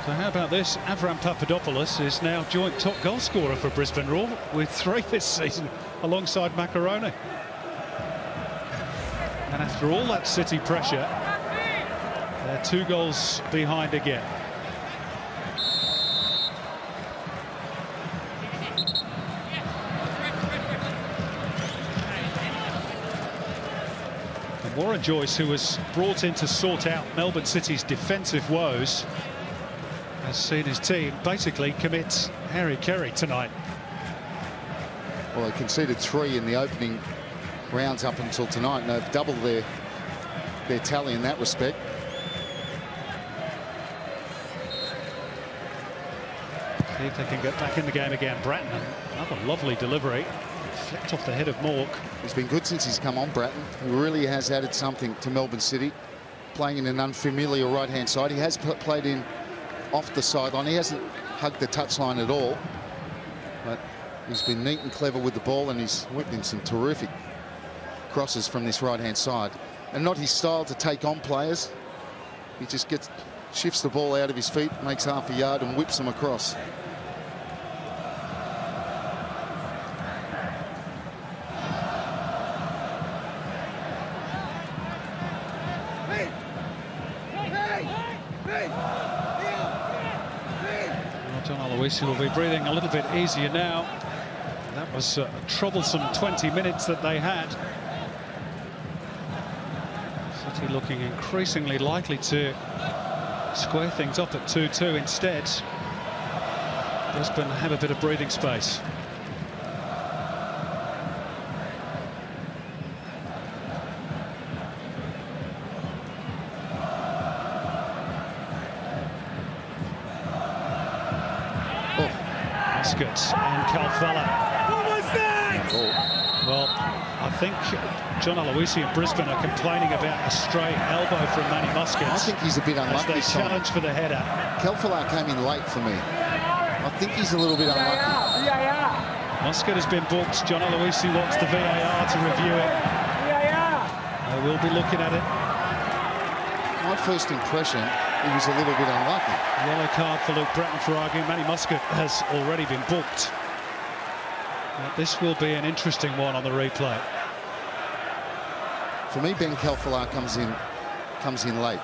So how about this? Avram Papadopoulos is now joint top goal scorer for Brisbane Roar with 3 this season alongside Macaroni. And after all that City pressure, they're 2 goals behind again. And Warren Joyce, who was brought in to sort out Melbourne City's defensive woes, has seen his team basically commit Harry Carey tonight. Well, they conceded 3 in the opening rounds up until tonight, and they've doubled their tally in that respect. See if they can get back in the game again. Bratton, another lovely delivery. Flicked off the head of Mork. He's been good since he's come on, Bratton. He really has added something to Melbourne City, playing in an unfamiliar right-hand side. He has played in off the sideline. He hasn't hugged the touchline at all, but he's been neat and clever with the ball, and he's whipped in some terrific crosses from this right-hand side. And not his style to take on players. He just shifts the ball out of his feet, makes half a yard, and whips them across. He will be breathing a little bit easier now. That was a troublesome 20 minutes that they had. City looking increasingly likely to square things up at 2-2 instead. Brisbane have a bit of breathing space. And Calfella. What was that? Well, I think John Aloisi and Brisbane are complaining about a stray elbow from Manny Muscat. I think he's a bit unlucky. As they challenge for the header. Calfella came in late for me. I think he's a little bit unlucky. Muscat has been booked. John Aloisi wants the VAR to review it. They will be looking at it. My first impression, he was a little bit unlucky. Yellow card for Luke Bratton for arguing. Manny Muscat has already been booked. But this will be an interesting one on the replay. For me, Ben Calfella comes in late.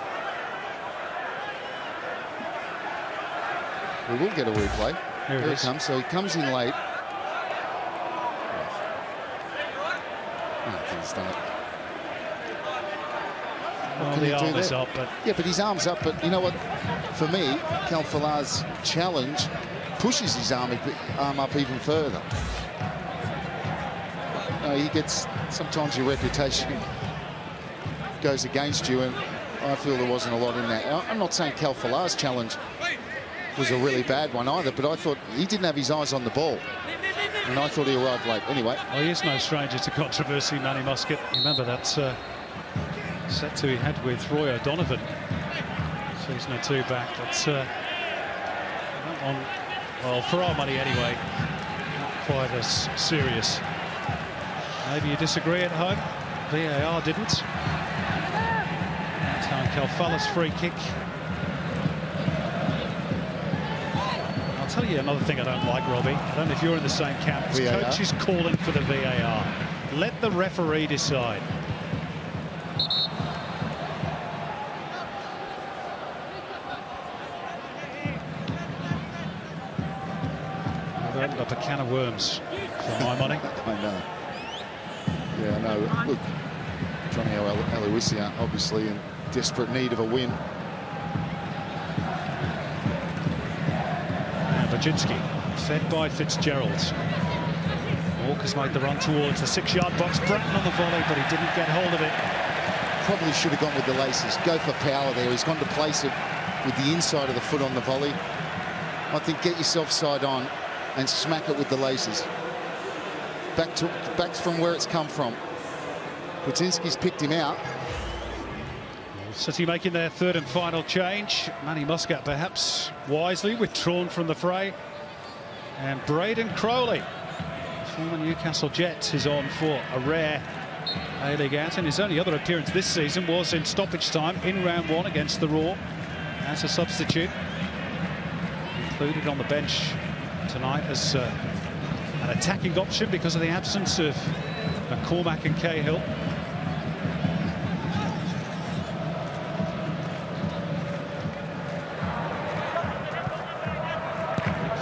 We will get a replay. Here it comes. So he comes in late. I don't think he's done it. Well, the arm is up, but... Yeah, but his arm's up, but you know what? For me, Calfella's challenge pushes his arm up even further. He gets... Sometimes your reputation goes against you, and I feel there wasn't a lot in that. I'm not saying Calfella's challenge was a really bad one either, but I thought he didn't have his eyes on the ball. And I thought he arrived late. Anyway. Well, he is no stranger to controversy, Manny Muscat. Remember that... set to he had with Roy O'Donovan season or 2 back. But on, well, for our money anyway, not quite as serious. Maybe you disagree at home. VAR didn't. Kalfala's free kick. I'll tell you another thing I don't like, Robbie. I don't know if you're in the same camp. Coach is calling for the VAR. Let the referee decide. They've opened up a can of worms, for my money. I know. Yeah, I know. Look, Johnny Aloisia obviously in desperate need of a win. And Baczynski, fed by Fitzgerald. Walker's made the run towards the 6-yard box. Bratton on the volley, but he didn't get hold of it. Probably should have gone with the laces. Go for power there. He's gone to place it with the inside of the foot on the volley. I think get yourself side on and smack it with the laces. Back from where it's come from. Baczynski's picked him out. City making their third and final change. Manny Muscat perhaps wisely withdrawn from the fray. And Braden Crowley, former Newcastle Jets, is on for a rare A-League outing. His only other appearance this season was in stoppage time in round 1 against the Raw as a substitute. Included on the bench tonight as an attacking option because of the absence of McCormack and Cahill.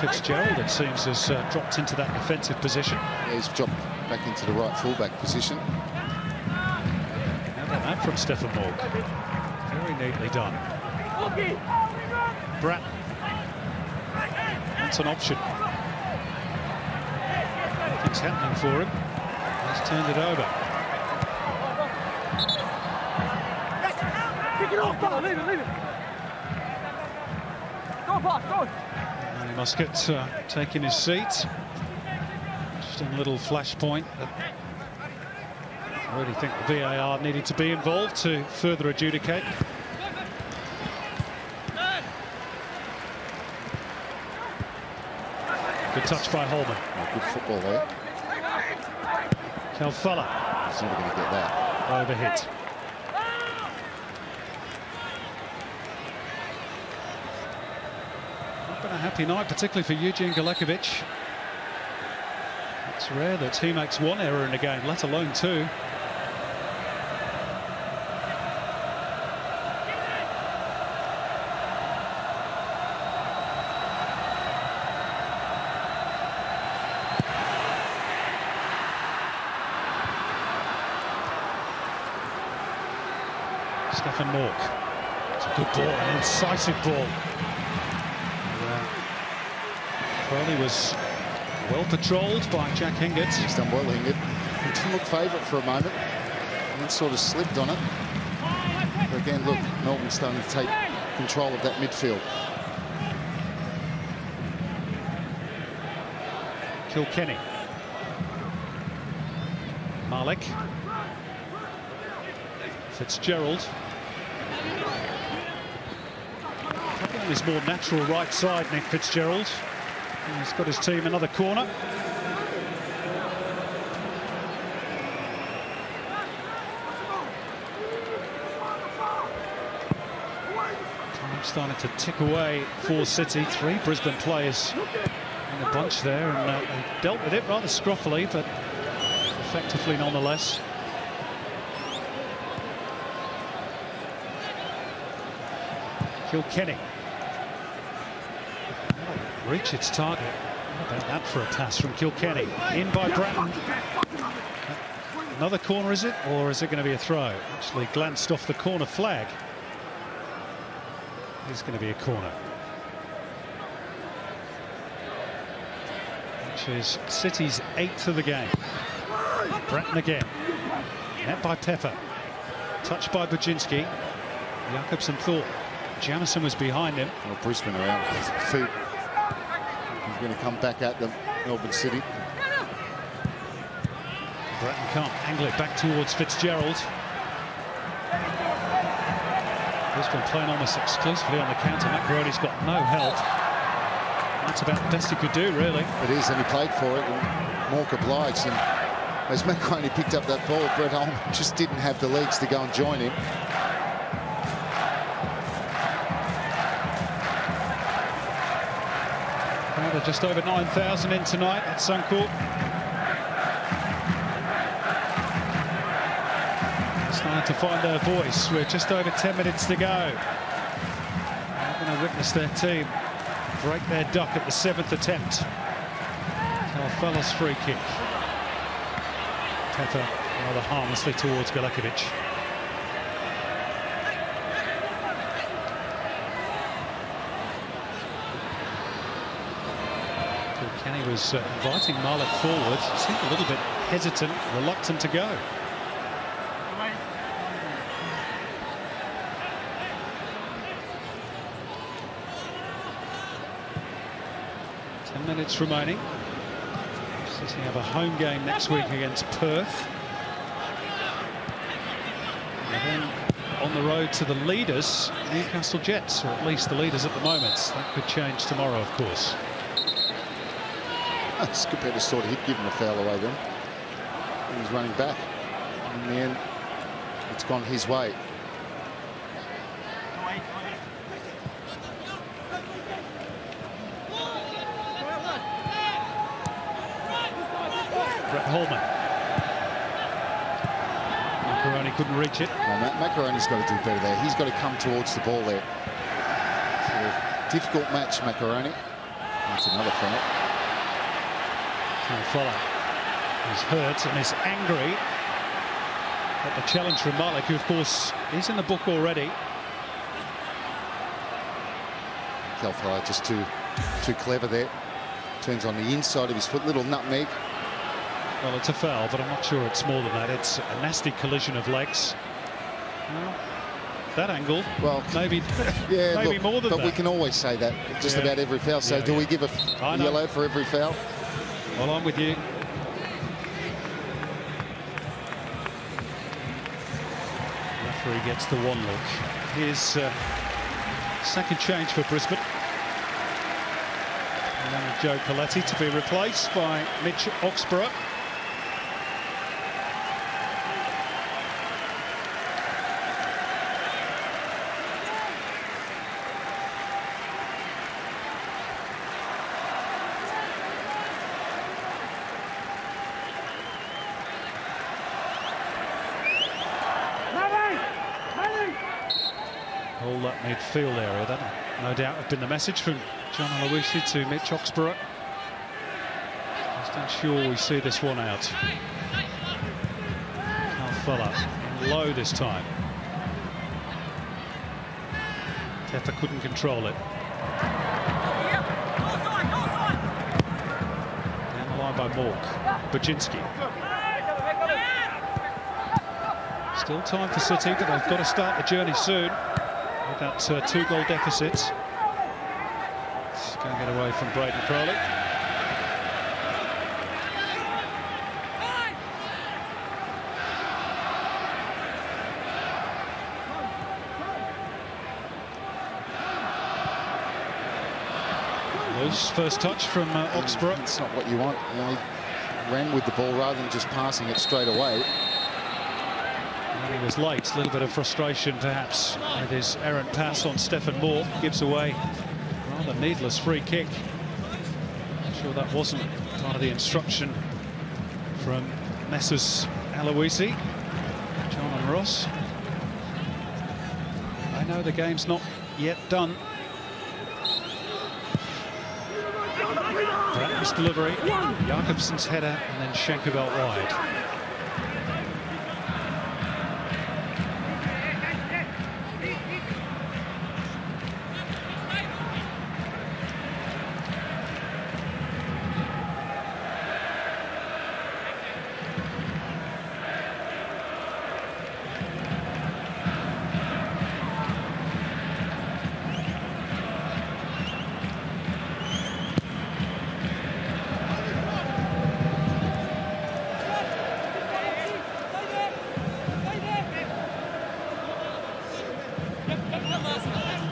Fitzgerald, it seems, has dropped into that defensive position. Yeah, he's dropped back into the right fullback position. How about that from Stefan Morg? Very neatly done. Bratton. That's an option. Nothing's happening for him. He's turned it over. Pick it off, go, leave it. Go, pass, go. Manny Muscat taking his seat. Just a little flashpoint. I really think the VAR needed to be involved to further adjudicate. Good touch by Holman. Oh, good football there. Kalfala. He's never going to get that. Overhit. Not been a happy night, particularly for Eugene Galekovic. It's rare that he makes one error in a game, let alone two. Stefan Morg. It's a good ball, an incisive ball. Crowley was well patrolled by Jack Hingert. He's done well, Hingert. He didn't look favourite for a moment and then sort of slipped on it. But again, look, Melbourne's starting to take control of that midfield. Kilkenny. Malik. Fitzgerald. On his more natural right side, Nick Fitzgerald. He's got his team another corner. Time starting to tick away for City. 3 Brisbane players in a bunch there, and they dealt with it rather scruffily, but effectively nonetheless. Kilkenny. Reach its target. How about that for a pass from Kilkenny? In by Bratton. Another corner, is it? Or is it going to be a throw? Actually glanced off the corner flag. It's going to be a corner. Which is City's 8th of the game. Bratton again. Net by Pepper. Touched by Baczynski. Jakobsen thought Jamison was behind him. Well, Brisbane around his feet. He's going to come back at them, Melbourne City. Bratton can't angle it back towards Fitzgerald. Brisbane playing almost exclusively on the counter. Macaroni's got no help. That's about the best he could do, really. It is, and he played for it, and Mork obliged. And as McInerney picked up that ball, Brett Holm just didn't have the legs to go and join him. Just over 9,000 in tonight at Suncorp. Starting to find their voice. We're just over 10 minutes to go. We're going to witness their team break their duck at the 7th attempt. Kalfala's free kick. Teta rather harmlessly towards Galekovic. Kenny was inviting Malik forward. He seemed a little bit hesitant, reluctant to go. Minutes remaining. City have a home game next week against Perth. And then on the road to the leaders, Newcastle Jets, or at least the leaders at the moment. That could change tomorrow, of course. Skipper sort of given a foul away then. And he's running back. In the end, it's gone his way. Holman. Macaroni couldn't reach it. No, Macaroni's got to do better there. He's got to come towards the ball there. Sort of difficult match, Macaroni. That's another foul. Kalfala is hurt and is angry at the challenge from Malik, who, of course, is in the book already. Kalfala just too clever there. Turns on the inside of his foot, little nutmeg. Well, it's a foul, but I'm not sure it's more than that. It's a nasty collision of legs. Well, that angle, well, maybe, yeah, maybe look, more than but that. we can always say that just about every foul. So do we give a yellow for every foul? Well, I'm with you. Referee gets the one look. Here's second change for Brisbane. And Joe Coletti to be replaced by Mitch Oxborough. All that midfield area, that no doubt have been the message from John Aloisi to Mitch Oxborough. Just ensure we see this one out. Kalfala low this time. Teta couldn't control it. Down the line by Mork. Bajinski. Still time for City, but they've got to start the journey soon. With that 2-goal deficit. It's going to get away from Braden Crowley. Loose first touch from Oxborough. It's not what you want. You know, he ran with the ball rather than just passing it straight away. He was late, a little bit of frustration perhaps with his errant pass on Stephen Moore. Gives away a rather needless free kick. I'm sure that wasn't part of the instruction from Messrs Aloisi, John and Ross. I know the game's not yet done. Bratton's delivery, Jakobsen's header, and then Schenker out wide.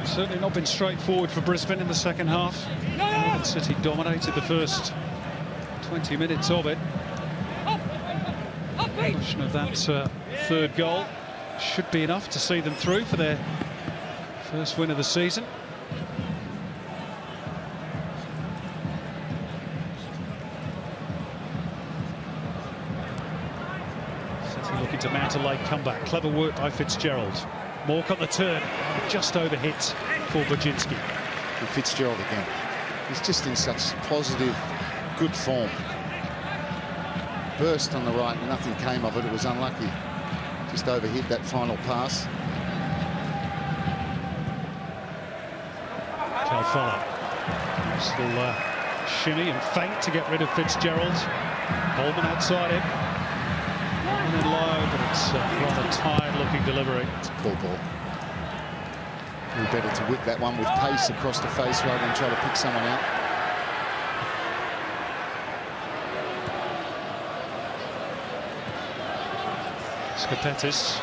Certainly not been straightforward for Brisbane in the second half. Melbourne City dominated the first 20 minutes of it. Question of that third goal should be enough to see them through for their first win of the season. City looking to mount a late comeback. Clever work by Fitzgerald. Mork on the turn, just overhit for Bajinski. And Fitzgerald again. He's just in such positive, good form. Burst on the right, nothing came of it. It was unlucky. Just overhit that final pass. Calfella. Still shimmy and feint to get rid of Fitzgerald. Holman outside him. And then low, but it's rather tired-looking delivery. It's a poor ball. We're better to whip that one with pace across the face rather than try to pick someone out. Skapetis.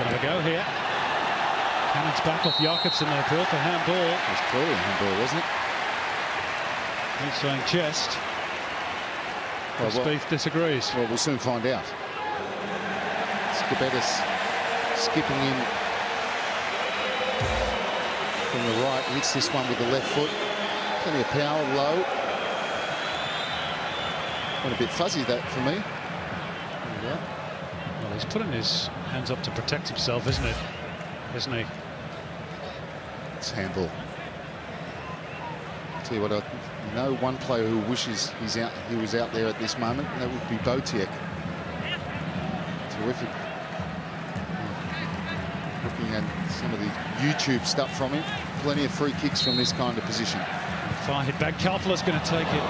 Gonna go here. Cannon's back off Jakobsen there, Bill, for handball. It was clearly a handball, wasn't it? He's saying chest. Well, Spieth disagrees. Well, we'll soon find out. Skapetis skipping in from the right, hits this one with the left foot. Plenty of power, low. Went a bit fuzzy that for me. Yeah. Well, he's putting his hands up to protect himself, isn't it? Isn't he? It's handball. I'll tell you what, I know one player who wishes he was out there at this moment, and that would be Botiek. Terrific. Looking at some of the YouTube stuff from him, plenty of free kicks from this kind of position. Far hit back. Calfela's going to take it.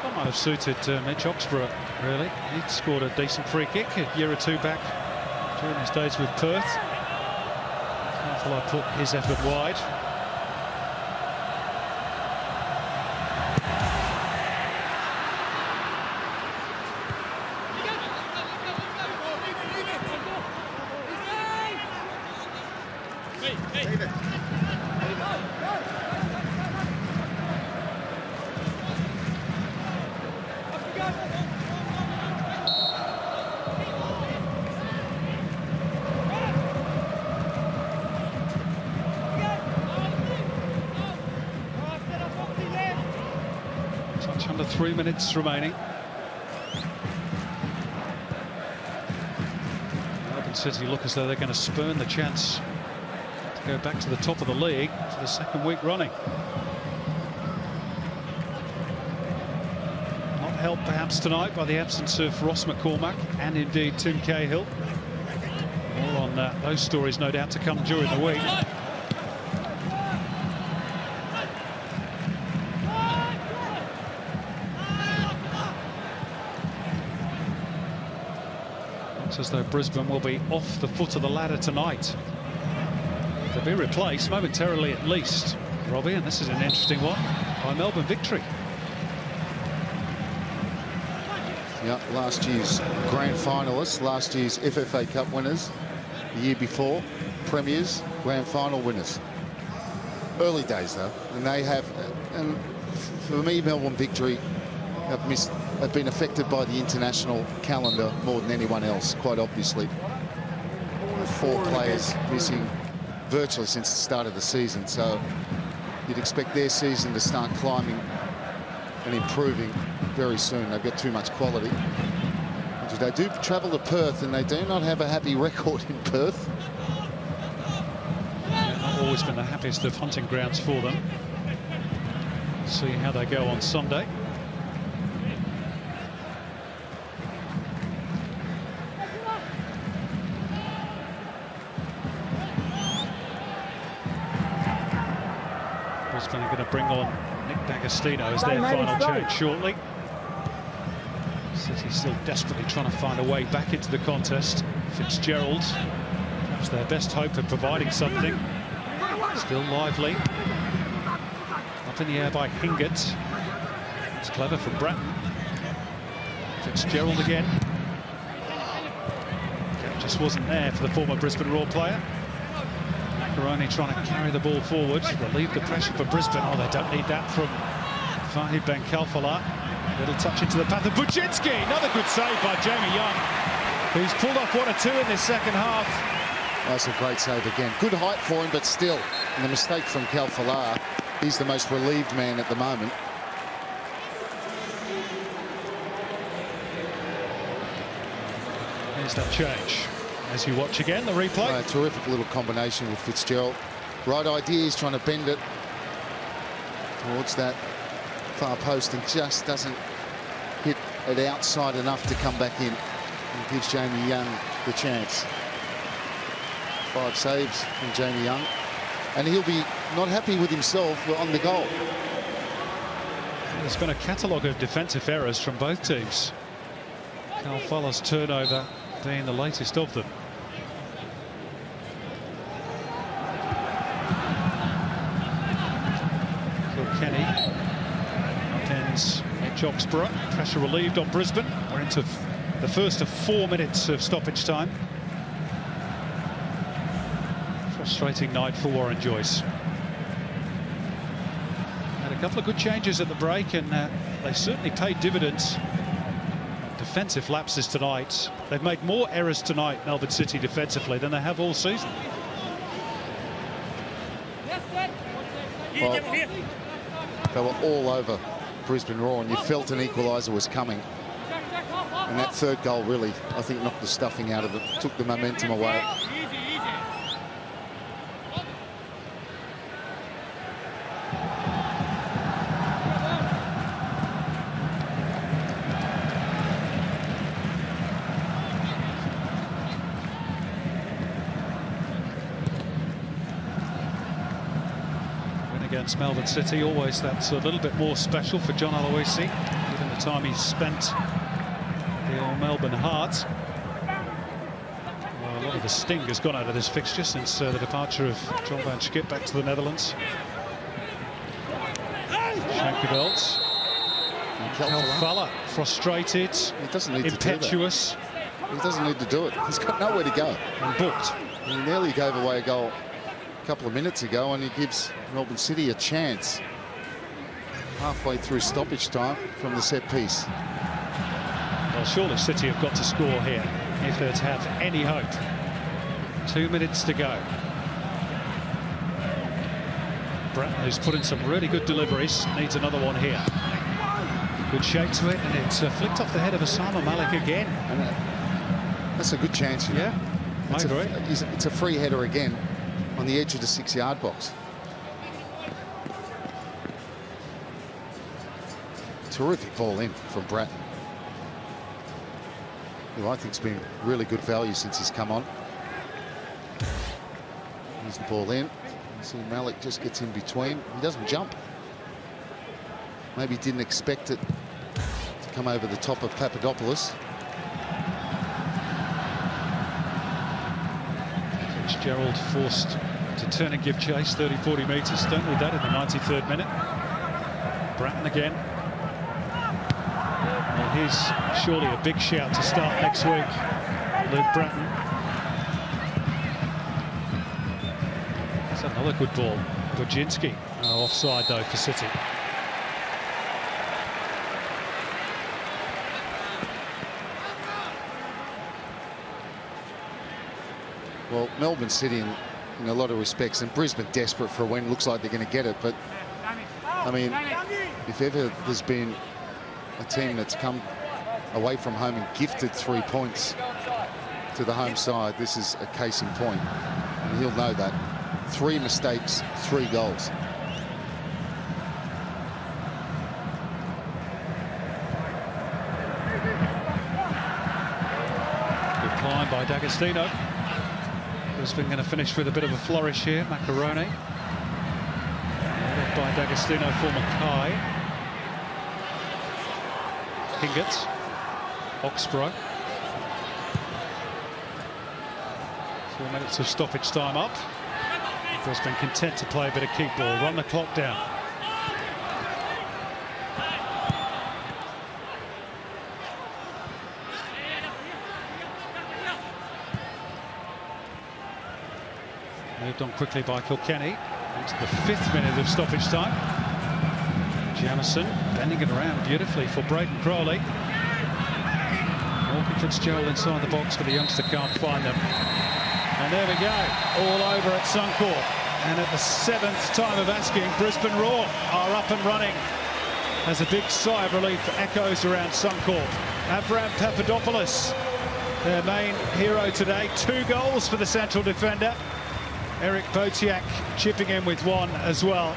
That might have suited Mitch Oxborough, really. He scored a decent free kick a year or two back during his days with Perth. Calfela put his effort wide. Under 3 minutes remaining. Melbourne City look as though they're going to spurn the chance to go back to the top of the league for the second week running. Not helped perhaps tonight by the absence of Ross McCormack and indeed Tim Cahill. More on those stories no doubt to come during the week. As though Brisbane will be off the foot of the ladder tonight. They'll be replaced momentarily at least, Robbie, and this is an interesting one, by Melbourne Victory. Yeah, last year's grand finalists, last year's FFA Cup winners, the year before, premiers, grand final winners. Early days though, and they have, and for me, Melbourne Victory have been affected by the international calendar more than anyone else, quite obviously. 4 players missing virtually since the start of the season, so you'd expect their season to start climbing and improving very soon. They've got too much quality. They do travel to Perth, and they do not have a happy record in Perth. Yeah, not always been the happiest of hunting grounds for them. See how they go on Sunday. Brisbane are going to bring on Nick D'Agostino as their final change shortly. City still desperately trying to find a way back into the contest. Fitzgerald, perhaps their best hope of providing something. Still lively. Up in the air by Hingett. It's clever from Bratton. Fitzgerald again. Just wasn't there for the former Brisbane Roar player. Macaroni trying to carry the ball forward, relieve the pressure for Brisbane. Oh, they don't need that from Fahid Ben Khalfallah. Little touch into the path of Buczynski. Another good save by Jamie Young, who's pulled off 1 or 2 in this second half. That's a great save again. Good height for him, but still, and the mistake from Khalfallah. He's the most relieved man at the moment. Here's that change. As you watch again, the replay. A terrific little combination with Fitzgerald. Right idea, he's trying to bend it towards that far post and just doesn't hit it outside enough to come back in. And gives Jamie Young the chance. 5 saves from Jamie Young. And he'll be not happy with himself on the goal. There's been a catalogue of defensive errors from both teams. Khalfallah's turnover being the latest of them. Kilkenny ends at Jocksborough. Pressure relieved on Brisbane. We're into the first of 4 minutes of stoppage time. Frustrating night for Warren Joyce. Had a couple of good changes at the break, and they certainly paid dividends. Defensive lapses tonight. They've made more errors tonight, Melbourne City, defensively than they have all season. Well, they were all over Brisbane Roar, and you felt an equaliser was coming. And that third goal really, I think, knocked the stuffing out of it, took the momentum away. Against Melbourne City, always that's a little bit more special for John Aloisi, given the time he's spent the old Melbourne Heart. Well, a lot of the sting has gone out of this fixture since the departure of John van Schip back to the Netherlands. Shankeveld. Khalfallah, frustrated, he doesn't need impetuous. To do that. He doesn't need to do it. He's got nowhere to go. And booked. He nearly gave away a goal a couple of minutes ago, and he gives Melbourne City a chance halfway through stoppage time from the set piece. Well, surely City have got to score here if they're to have any hope. 2 minutes to go. Bratton, who's put in some really good deliveries, needs another one here. Good shape to it, and it's flicked off the head of Osama Malik again. And that's a good chance. Yeah, I agree. It's a free header again on the edge of the 6-yard box. Terrific ball in from Bratton, who I think's been really good value since he's come on. Here's the ball in. You see Malik just gets in between. He doesn't jump. Maybe didn't expect it to come over the top of Papadopoulos. Fitzgerald forced to turn and give chase, 30-40 metres. Don't need that in the 93rd minute. Bratton again. Well, here's surely a big shout to start next week. Luke Bratton. That's another good ball. Buczynski. Oh, offside though for City. Well, Melbourne City in a lot of respects, and Brisbane desperate for a win. Looks like they're going to get it, but I mean, if ever there's been a team that's come away from home and gifted 3 points to the home side, this is a case in point, and he'll know that. 3 mistakes, 3 goals. Good climb by D'Agostino. Brisbane going to finish with a bit of a flourish here. Macaroni. Led by D'Agostino for Mackay. Hingett. Oxborough. 4 minutes of stoppage time up. Brisbane content to play a bit of keep ball, run the clock down. Flicked on quickly by Kilkenny. Into the 5th minute of stoppage time. Jamison bending it around beautifully for Braden Crowley. Morgan Fitzgerald inside the box, but the youngster can't find them. And there we go, all over at Suncorp. And at the 7th time of asking, Brisbane Roar are up and running as a big sigh of relief echoes around Suncorp. Avram Papadopoulos, their main hero today. 2 goals for the central defender. Eric Botiak chipping in with 1 as well.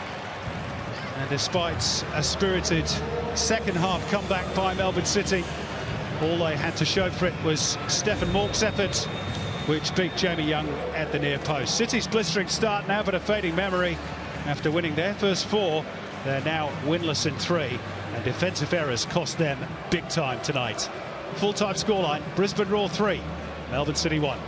And despite a spirited second half comeback by Melbourne City, all they had to show for it was Stephen Mork's effort, which beat Jamie Young at the near post. City's blistering start now, but a fading memory. After winning their first 4, they're now winless in 3, and defensive errors cost them big time tonight. Full-time scoreline, Brisbane Roar 3, Melbourne City 1.